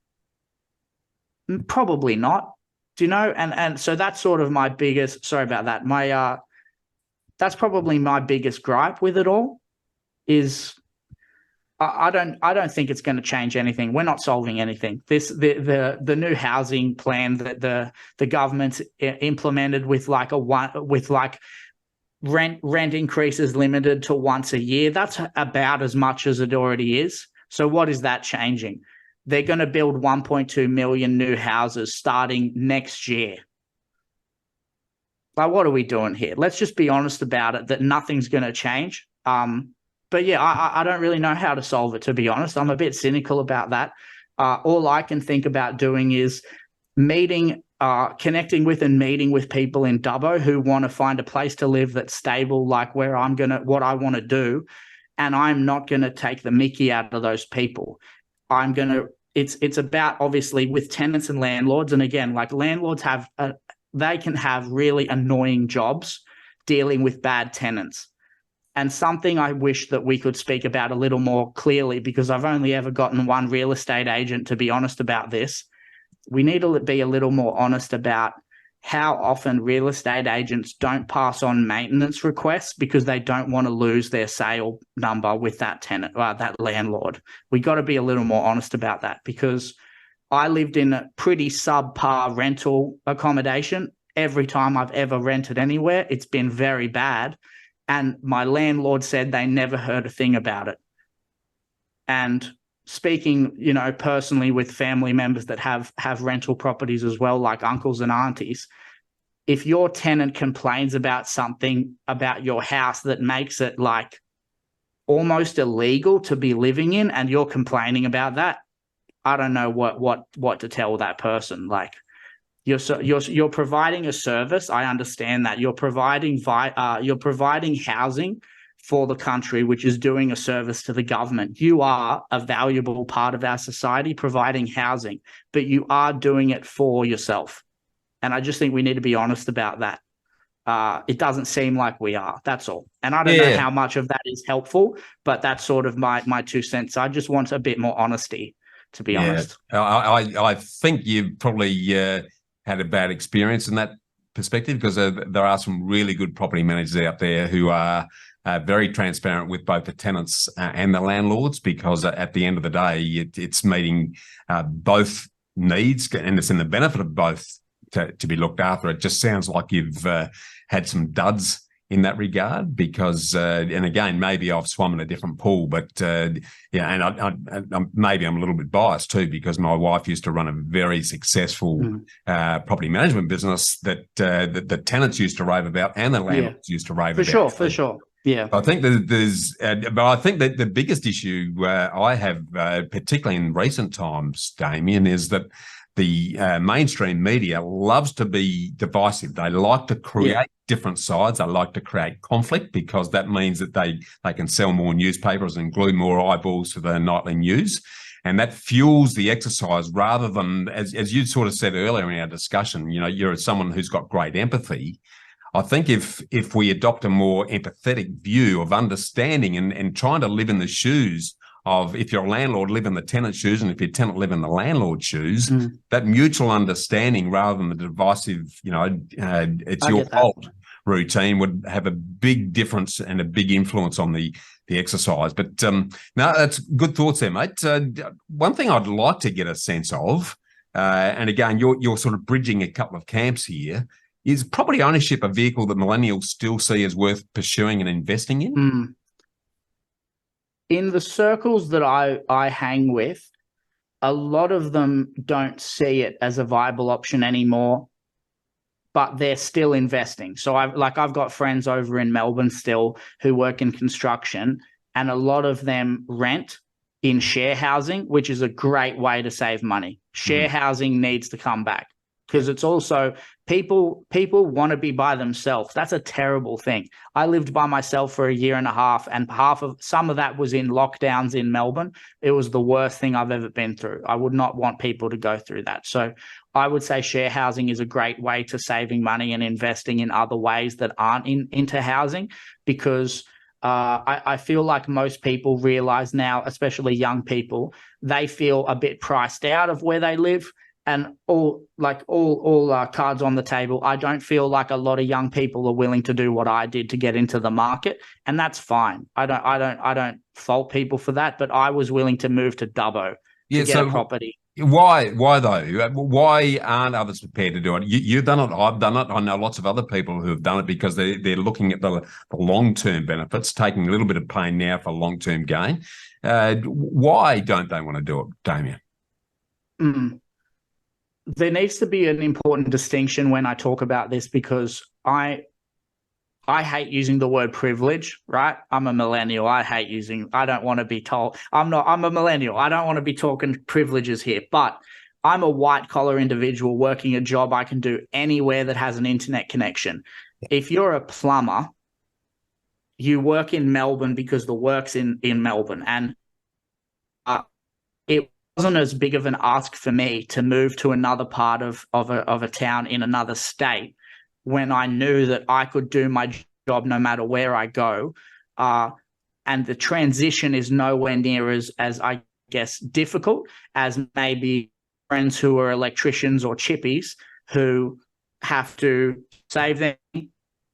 Probably not. Do you know? And so that's sort of my biggest, sorry about that. That's probably my biggest gripe with it all is I don't think it's going to change anything. We're not solving anything. The new housing plan that the government's implemented with rent increases limited to once a year. That's about as much as it already is. So what is that changing? They're going to build 1.2 million new houses starting next year. Like, what are we doing here? Let's just be honest about it, that nothing's going to change. But yeah, I don't really know how to solve it, to be honest. I'm a bit cynical about that. All I can think about doing is meeting connecting with and meeting with people in Dubbo who want to find a place to live that's stable, like what I want to do. And I'm not going to take the mickey out of those people. It's about, obviously, with tenants and landlords. And again, like, landlords they can have really annoying jobs dealing with bad tenants. And something I wish that we could speak about a little more clearly, because I've only ever gotten one real estate agent to be honest about this. We need to be a little more honest about how often real estate agents don't pass on maintenance requests because they don't want to lose their sale number with that tenant, that landlord. We got to be a little more honest about that, because I lived in a pretty subpar rental accommodation. Every time I've ever rented anywhere, it's been very bad. And my landlord said they never heard a thing about it. And speaking, personally with family members that have rental properties as well, like uncles and aunties, if your tenant complains about something about your house that makes it like almost illegal to be living in, and you're complaining about that, I don't know what to tell that person. Like, you're providing a service. I understand that you're providing housing for the country, which is doing a service to the government. You are a valuable part of our society, providing housing, but you are doing it for yourself. And I just think we need to be honest about that. It doesn't seem like we are. That's all. And I don't know how much of that is helpful, but that's sort of my 2 cents. I just want a bit more honesty, to be honest. I think you've probably had a bad experience in that perspective, because there are some really good property managers out there who are very transparent with both the tenants and the landlords, because at the end of the day, it's meeting both needs, and it's in the benefit of both to be looked after. It just sounds like you've had some duds in that regard, because, and again, maybe I've swum in a different pool, but and maybe I'm a little bit biased too, because my wife used to run a very successful property management business that the tenants used to rave about and the landlords used to rave about. For sure. Yeah. I think but I think that the biggest issue I have, particularly in recent times, Damian, is that the mainstream media loves to be divisive. They like to create different sides. They like to create conflict, because that means that they can sell more newspapers and glue more eyeballs to the nightly news. And that fuels the exercise, rather than, as you sort of said earlier in our discussion, you're someone who's got great empathy. I think if we adopt a more empathetic view of understanding and trying to live in the shoes of, if you're a landlord, live in the tenant's shoes, and if you're a tenant, live in the landlord's shoes, that mutual understanding, rather than the divisive, it's your fault routine, would have a big difference and a big influence on the exercise. But no, that's good thoughts there, mate. One thing I'd like to get a sense of, and again, you're sort of bridging a couple of camps here, is property ownership a vehicle that millennials still see as worth pursuing and investing in? In the circles that I hang with, a lot of them don't see it as a viable option anymore, but they're still investing. So I've got friends over in Melbourne still who work in construction, and a lot of them rent in share housing, which is a great way to save money. Share housing needs to come back, because it's also people want to be by themselves. That's a terrible thing. I lived by myself for a year and a half, and some of that was in lockdowns in Melbourne. It was the worst thing I've ever been through. I would not want people to go through that. So I would say share housing is a great way to saving money and investing in other ways that aren't into housing, because I feel like most people realize now, especially young people, they feel a bit priced out of where they live. And all cards on the table, I don't feel like a lot of young people are willing to do what I did to get into the market, and that's fine. I don't fault people for that, but I was willing to move to Dubbo to get a property. Why though? Why aren't others prepared to do it? You've done it. I've done it. I know lots of other people who have done it, because they're looking at the long-term benefits, taking a little bit of pain now for long-term gain. Why don't they want to do it, Damian? There needs to be an important distinction when I talk about this, because I hate using the word privilege, right? I'm a millennial. I don't want to be told. I'm a millennial. I don't want to be talking privileges here, but I'm a white collar individual working a job I can do anywhere that has an internet connection. If you're a plumber, you work in Melbourne because the work's in Melbourne. And it wasn't as big of an ask for me to move to another part of a town in another state when I knew that I could do my job no matter where I go. And the transition is nowhere near as I guess, difficult as maybe friends who are electricians or chippies who have to save them,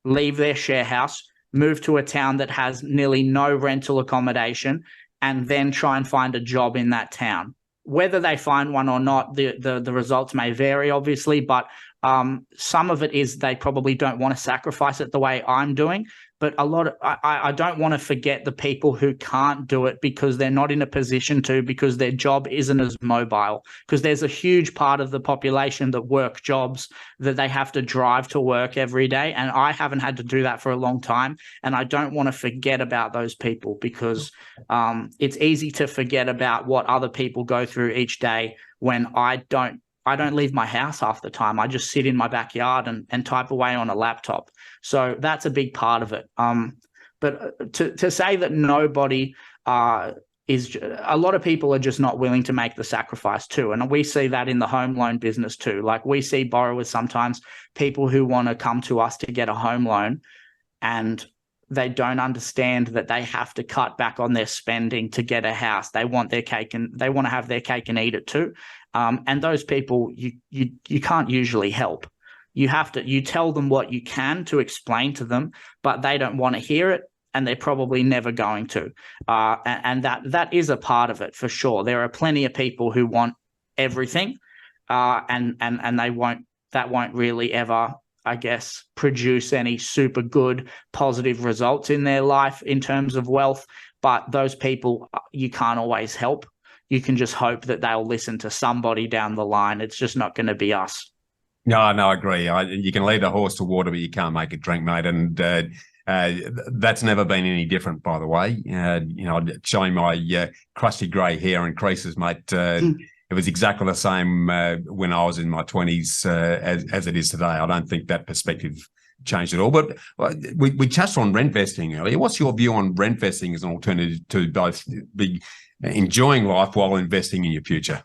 leave their share house, move to a town that has nearly no rental accommodation, and then try and find a job in that town. Whether they find one or not, the results may vary, obviously, but some of it is they probably don't want to sacrifice it the way I'm doing. But I don't want to forget the people who can't do it because they're not in a position to, because their job isn't as mobile. Because there's a huge part of the population that work jobs that they have to drive to work every day. And I haven't had to do that for a long time. And I don't want to forget about those people because it's easy to forget about what other people go through each day when I don't leave my house half the time. I just sit in my backyard and type away on a laptop. So that's a big part of it. But to say that nobody is, a lot of people are just not willing to make the sacrifice too. And we see that in the home loan business too. Like we see borrowers sometimes, people who want to come to us to get a home loan and they don't understand that they have to cut back on their spending to get a house. They want their cake and they want to have their cake and eat it too. And those people you can't usually help. You tell them what you can to explain to them, but they don't want to hear it, and they're probably never going to. And that is a part of it for sure. There are plenty of people who want everything, and that won't really ever, I guess, produce any super good positive results in their life in terms of wealth. But those people you can't always help. You can just hope that they'll listen to somebody down the line. It's just not going to be us. No, I agree. You can lead a horse to water, but you can't make it drink, mate. And that's never been any different, by the way. Showing my crusty grey hair and creases, mate. It was exactly the same when I was in my 20s as it is today. I don't think that perspective changed at all. But we touched on rent vesting earlier. What's your view on rent vesting as an alternative to both be enjoying life while investing in your future?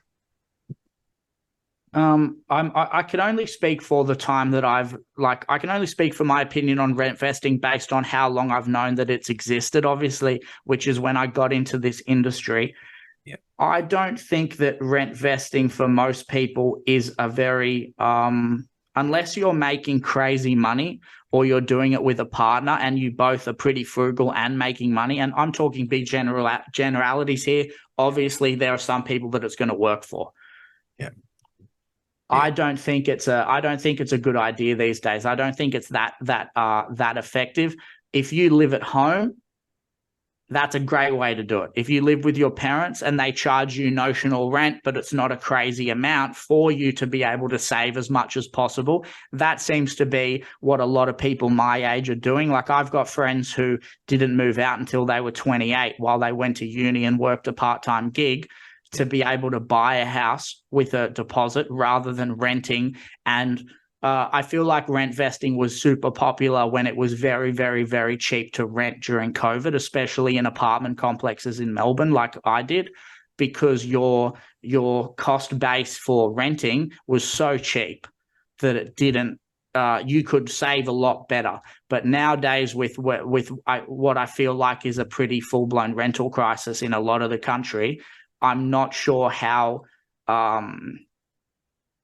I can only speak for the time that I can only speak for my opinion on rent vesting based on how long I've known that it's existed, obviously, which is when I got into this industry. Yeah. I don't think that rent vesting for most people is a very, unless you're making crazy money or you're doing it with a partner and you both are pretty frugal and making money. And I'm talking big generalities here. Obviously, there are some people that it's going to work for. Yeah. I don't think it's a good idea these days. I don't think it's that effective. If you live at home, that's a great way to do it. If you live with your parents and they charge you notional rent, but it's not a crazy amount for you to be able to save as much as possible, that seems to be what a lot of people my age are doing. Like I've got friends who didn't move out until they were 28 while they went to uni and worked a part-time gig to be able to buy a house with a deposit rather than renting. And I feel like rent vesting was super popular when it was very, very, very cheap to rent during COVID, especially in apartment complexes in Melbourne, like I did, because your cost base for renting was so cheap that it didn't, you could save a lot better. But nowadays with what I feel like is a pretty full-blown rental crisis in a lot of the country, I'm not sure how,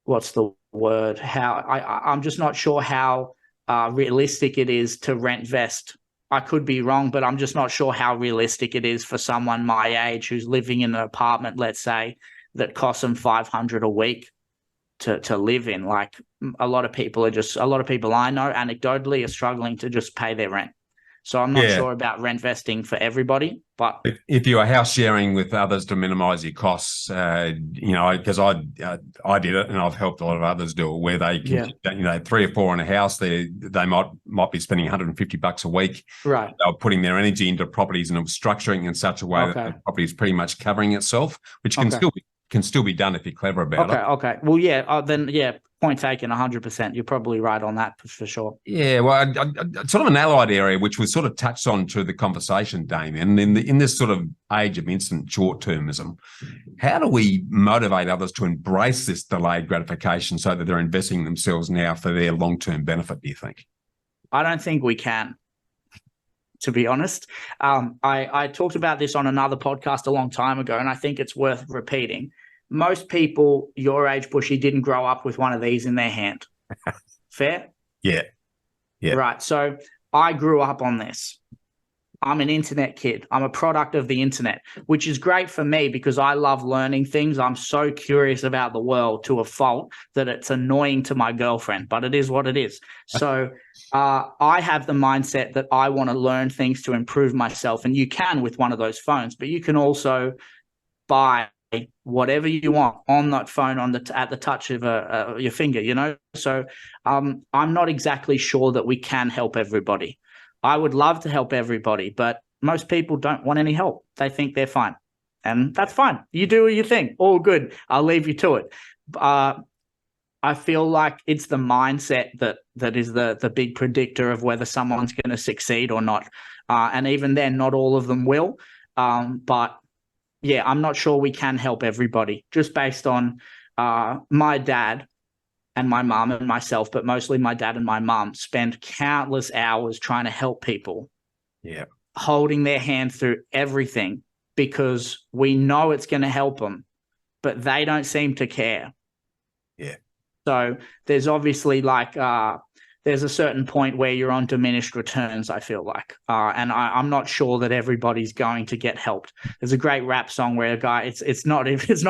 what's the word? I'm just not sure how realistic it is to rent vest. I could be wrong, but I'm just not sure how realistic it is for someone my age who's living in an apartment, let's say, that costs them $500 a week to live in. Like a lot of people I know anecdotally are struggling to just pay their rent. So I'm not sure about rent vesting for everybody, but if you are house sharing with others to minimise your costs, because I did it and I've helped a lot of others do it, where they can, 3 or 4 in a house, they might be spending $150 a week. Right. They're putting their energy into properties and structuring in such a way that the property is pretty much covering itself, which can still be can still be done if you're clever about it. Okay. Well, yeah, then, yeah, point taken 100%. You're probably right on that for sure. Yeah, well, sort of an allied area, which was sort of touched on through the conversation, Damien, in this sort of age of instant short-termism, how do we motivate others to embrace this delayed gratification so that they're investing themselves now for their long-term benefit, do you think? I don't think we can, to be honest. I talked about this on another podcast a long time ago, and I think it's worth repeating. Most people your age, Bushy, didn't grow up with one of these in their hand. Fair? Yeah. Right. So I grew up on this. I'm an internet kid. I'm a product of the internet, which is great for me because I love learning things. I'm so curious about the world to a fault that it's annoying to my girlfriend, but it is what it is. So I have the mindset that I want to learn things to improve myself. And you can with one of those phones, but you can also buy whatever you want on that phone at the touch of your finger, you know? So I'm not exactly sure that we can help everybody. I would love to help everybody, but most people don't want any help. They think they're fine, and that's fine. You do your thing. All good. I'll leave you to it. I feel like it's the mindset that is the big predictor of whether someone's going to succeed or not. And even then, not all of them will. But yeah, I'm not sure we can help everybody just based on my dad and my mum and myself, but mostly my dad and my mum spend countless hours trying to help people. Yeah. Holding their hand through everything because we know it's going to help them, but they don't seem to care. Yeah. So there's obviously there's a certain point where you're on diminished returns, I feel like. And I'm not sure that everybody's going to get helped. There's a great rap song where a guy, it's not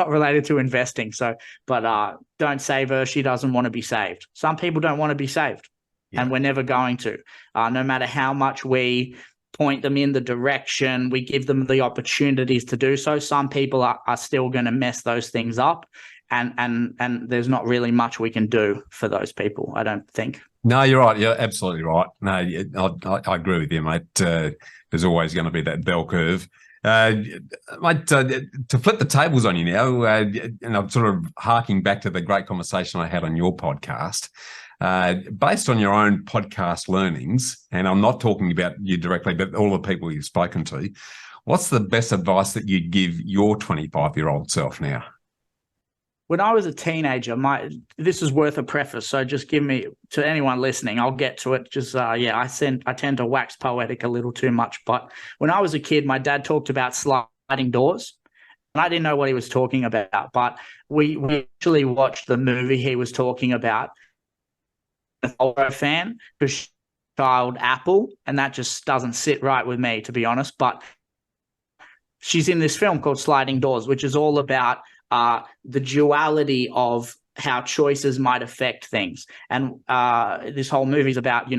related to investing. So, but don't save her. She doesn't want to be saved. Some people don't want to be saved, and we're never going to. No matter how much we point them in the direction, we give them the opportunities to do so. Some people are still going to mess those things up. And there's not really much we can do for those people, I don't think. No, you're right. You're absolutely right. No, I agree with you, mate. There's always going to be that bell curve. Mate, to flip the tables on you now, and I'm sort of harking back to the great conversation I had on your podcast. Based on your own podcast learnings, and I'm not talking about you directly, but all the people you've spoken to, what's the best advice that you'd give your 25-year-old self now? When I was a teenager, this is worth a preface, so just give me, to anyone listening, I'll get to it. Just I tend to wax poetic a little too much. But when I was a kid, my dad talked about sliding doors, and I didn't know what he was talking about. But we actually watched the movie he was talking about. A horror fan, because child Apple, and that just doesn't sit right with me, to be honest. But she's in this film called Sliding Doors, which is all about the duality of how choices might affect things. And this whole movie is about,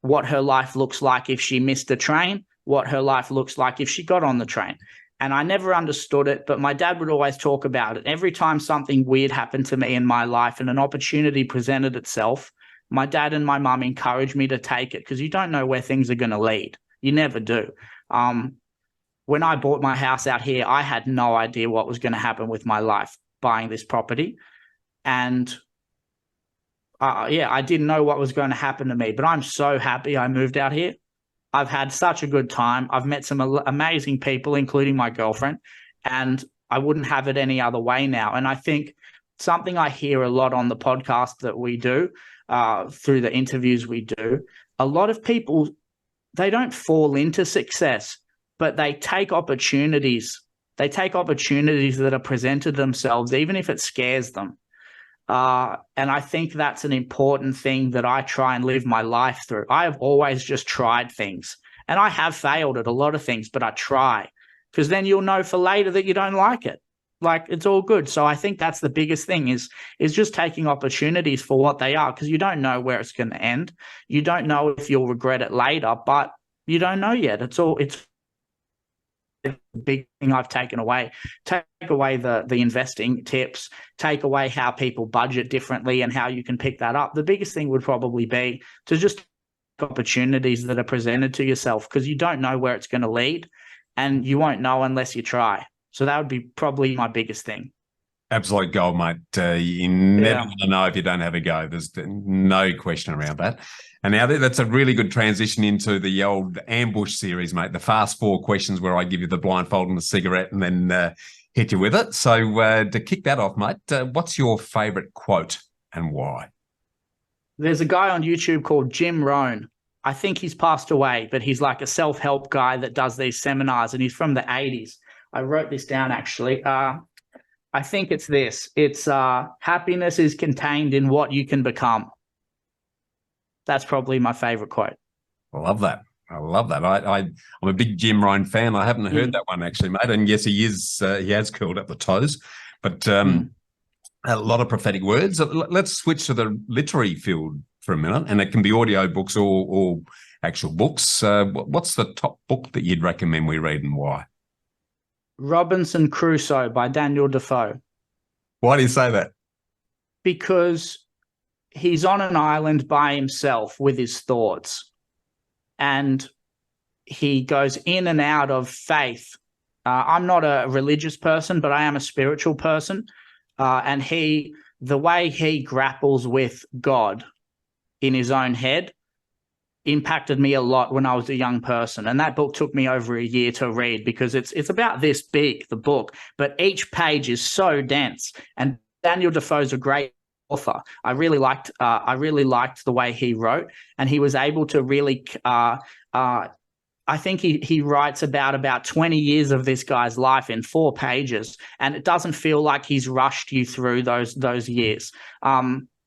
what her life looks like if she missed a train, what her life looks like if she got on the train. And I never understood it, but my dad would always talk about it. Every time something weird happened to me in my life and an opportunity presented itself, my dad and my mum encouraged me to take it because you don't know where things are going to lead. You never do. When I bought my house out here, I had no idea what was going to happen with my life buying this property. And I didn't know what was going to happen to me, but I'm so happy I moved out here. I've had such a good time. I've met some amazing people, including my girlfriend, and I wouldn't have it any other way now. And I think something I hear a lot on the podcast that we do, through the interviews we do, a lot of people, they don't fall into success, but they take opportunities. They take opportunities that are presented themselves, even if it scares them. And I think that's an important thing that I try and live my life through. I have always just tried things, and I have failed at a lot of things, but I try, because then you'll know for later that you don't like it. Like, it's all good. So I think that's the biggest thing is just taking opportunities for what they are, because you don't know where it's going to end. You don't know if you'll regret it later, but you don't know yet. It's the big thing I've taken away. Take away the investing tips, take away how people budget differently and how you can pick that up. The biggest thing would probably be to just take opportunities that are presented to yourself, because you don't know where it's going to lead, and you won't know unless you try. So that would be probably my biggest thing. Absolute gold, mate. You never Yeah. want to know if you don't have a go. There's no question around that. And now that's a really good transition into the old ambush series, mate. The fast 4 questions where I give you the blindfold and the cigarette and then hit you with it. So to kick that off, mate, what's your favourite quote and why? There's a guy on YouTube called Jim Rohn. I think he's passed away, but he's like a self-help guy that does these seminars, and he's from the 80s. I wrote this down, actually. I think it's this. It's happiness is contained in what you can become. That's probably my favorite quote. I love that. I love that. I'm a big Jim Rohn fan. I haven't heard that one actually, mate. And yes, he is. He has curled up the toes, but a lot of prophetic words. Let's switch to the literary field for a minute, and it can be audio books or actual books. What's the top book that you'd recommend we read and why? Robinson Crusoe by Daniel Defoe. Why do you say that? Because he's on an island by himself with his thoughts, and he goes in and out of faith. I'm not a religious person, but I am a spiritual person. And the way he grapples with God in his own head impacted me a lot when I was a young person. And that book took me over a year to read because it's about this big, the book, but each page is so dense. And Daniel Defoe's a great author. I really liked the way he wrote, and he was able to really I think he writes about 20 years of this guy's life in 4 pages, and it doesn't feel like he's rushed you through those years.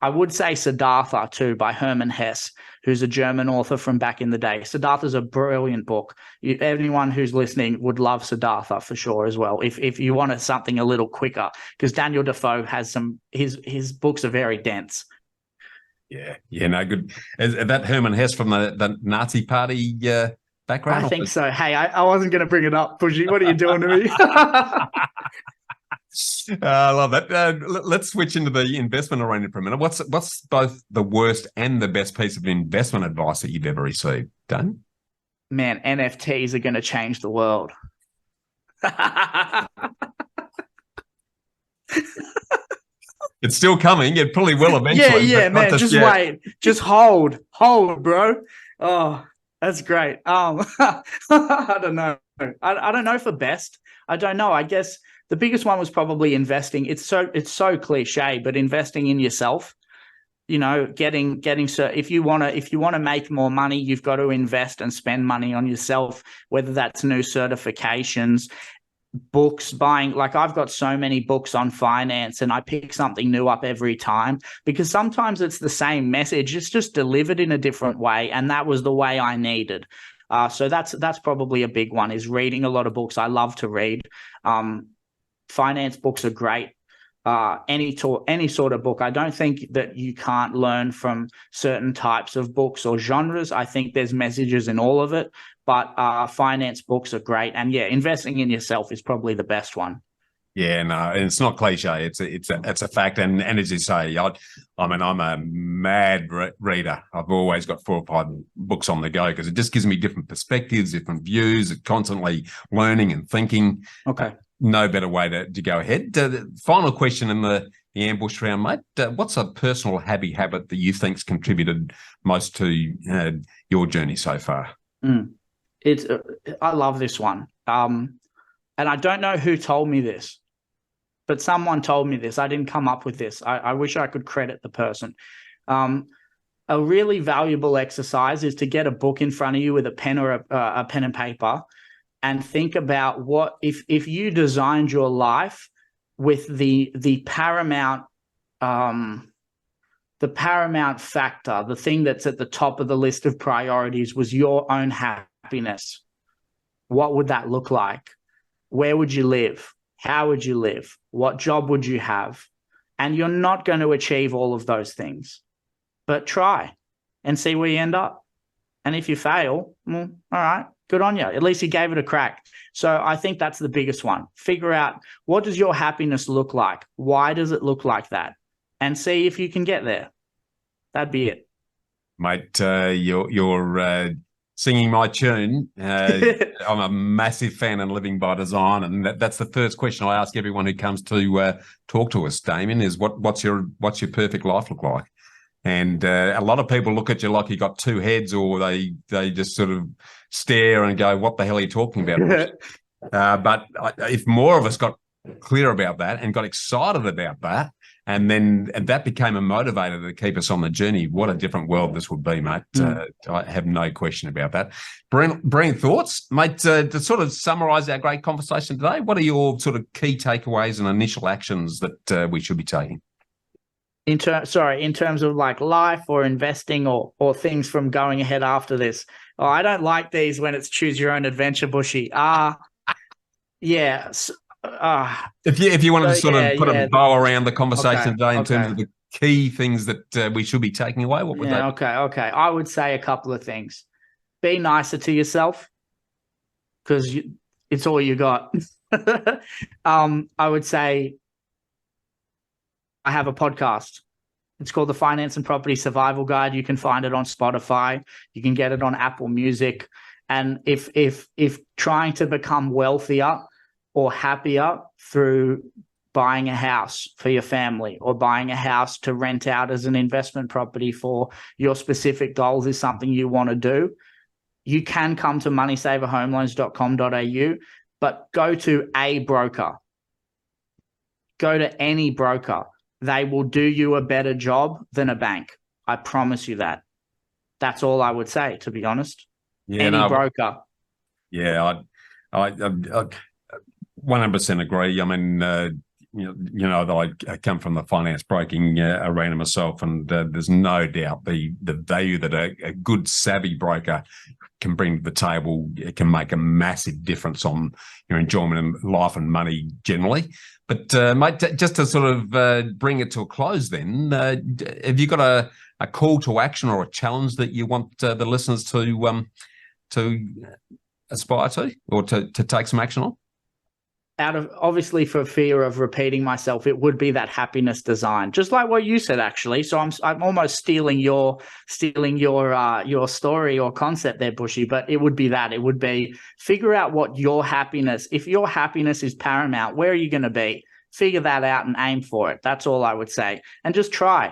I would say Siddhartha too, by Hermann Hesse, who's a German author from back in the day. Siddhartha's a brilliant book. Anyone who's listening would love Siddhartha for sure as well, if you wanted something a little quicker, because Daniel Defoe has his books are very dense. Yeah, no, good. Is that Hermann Hesse from the Nazi Party background? I think so. Hey, I wasn't going to bring it up, Pushy. What are you doing to me? I love that. Let's switch into the investment arena for a minute. What's both the worst and the best piece of investment advice that you've ever received, Dan? Man, NFTs are going to change the world. It's still coming. It probably will eventually. Yeah, man. Just wait. Just hold, bro. Oh, that's great. I don't know. I don't know for best. I don't know. I guess the biggest one was probably investing. It's so cliche, but investing in yourself. You know, getting so if you want to make more money, you've got to invest and spend money on yourself, whether that's new certifications, books, buying. Like, I've got so many books on finance, and I pick something new up every time, because sometimes it's the same message, it's just delivered in a different way, and that was the way I needed. So that's probably a big one, is reading a lot of books. I love to read. Finance books are great. Any sort of book. I don't think that you can't learn from certain types of books or genres. I think there's messages in all of it, but finance books are great. And yeah, investing in yourself is probably the best one. Yeah, no, it's not cliche. It's a fact. And as you say, I'm a mad reader. I've always got 4 or 5 books on the go, because it just gives me different perspectives, different views, constantly learning and thinking. Okay. No better way to go ahead. The final question in the ambush round, mate. What's a personal habit that you think's contributed most to your journey so far? I love this one. And I don't know who told me this, but someone told me this. I didn't come up with this. I wish I could credit the person. A really valuable exercise is to get a book in front of you with a pen or a pen and paper, and think about what if you designed your life with the paramount factor, the thing that's at the top of the list of priorities was your own happiness. What would that look like? Where would you live? How would you live? What job would you have? And you're not going to achieve all of those things, but try and see where you end up. And if you fail, well, all right, good on you. At least you gave it a crack. So I think that's the biggest one. Figure out, what does your happiness look like? Why does it look like that? And see if you can get there. That'd be it. Mate, you're singing my tune. I'm a massive fan of living by design, and that's the first question I ask everyone who comes to talk to us, Damian, is what's your perfect life look like? And a lot of people look at you like you got two heads, or they just sort of stare and go, "What the hell are you talking about?" But if more of us got clear about that and got excited about that, and that became a motivator to keep us on the journey, what a different world this would be, mate. I have no question about that. Brilliant thoughts, mate. To sort of summarise our great conversation today, what are your sort of key takeaways and initial actions that we should be taking? In terms of like life or investing or things from going ahead after this. Oh, I don't like these when it's choose your own adventure, Bushy. Yes. If you wanted to sort of put a bow around the conversation today in terms of the key things that we should be taking away, what would they be? Okay. I would say a couple of things. Be nicer to yourself, because it's all you got. I would say I have a podcast. It's called the Finance and Property Survival Guide. You can find it on Spotify. You can get it on Apple Music. And if trying to become wealthier or happier through buying a house for your family or buying a house to rent out as an investment property for your specific goals is something you want to do, you can come to moneysaverhomeloans.com.au, but go to a broker. Go to any broker. They will do you a better job than a bank. I promise you that. That's all I would say, to be honest. Yeah, any broker. Yeah, I 100% agree. I mean, I come from the finance broking arena myself, and there's no doubt the value that a good savvy broker can bring to the table. It can make a massive difference on your enjoyment of life and money generally. But mate, just to sort of bring it to a close, then, have you got a call to action or a challenge that you want the listeners to aspire to, or to take some action on? Out of, obviously, for fear of repeating myself, it would be that happiness design, just like what you said, actually. So I'm almost stealing your story or concept there, Bushy. But it would be that. It would be figure out what your happiness. If your happiness is paramount, where are you going to be? Figure that out and aim for it. That's all I would say. And just try.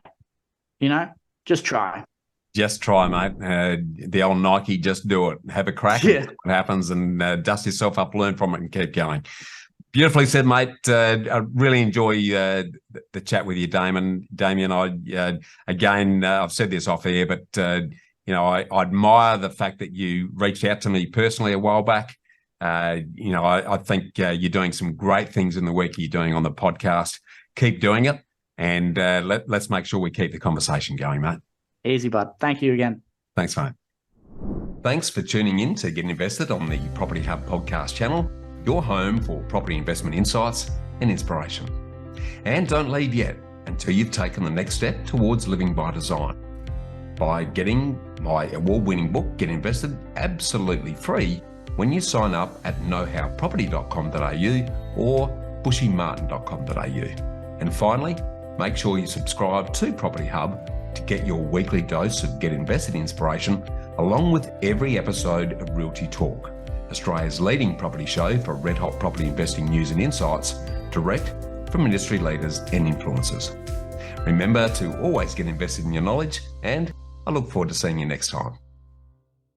Just try. Just try, mate. The old Nike, just do it. Have a crack. Yeah. See what happens, and dust yourself up, learn from it, and keep going. Beautifully said, mate. I really enjoy the chat with you, Damian. I've said this off air, but I admire the fact that you reached out to me personally a while back. I think you're doing some great things in the work you're doing on the podcast. Keep doing it, and let's make sure we keep the conversation going, mate. Easy, bud. Thank you again. Thanks, mate. Thanks for tuning in to Get Invested on the Property Hub podcast channel, your home for property investment insights and inspiration. And don't leave yet until you've taken the next step towards living by design by getting my award-winning book, Get Invested, absolutely free when you sign up at knowhowproperty.com.au or bushymartin.com.au. And finally, make sure you subscribe to Property Hub to get your weekly dose of Get Invested inspiration, along with every episode of Realty Talk, Australia's leading property show for red-hot property investing news and insights, direct from industry leaders and influencers. Remember to always get invested in your knowledge, and I look forward to seeing you next time.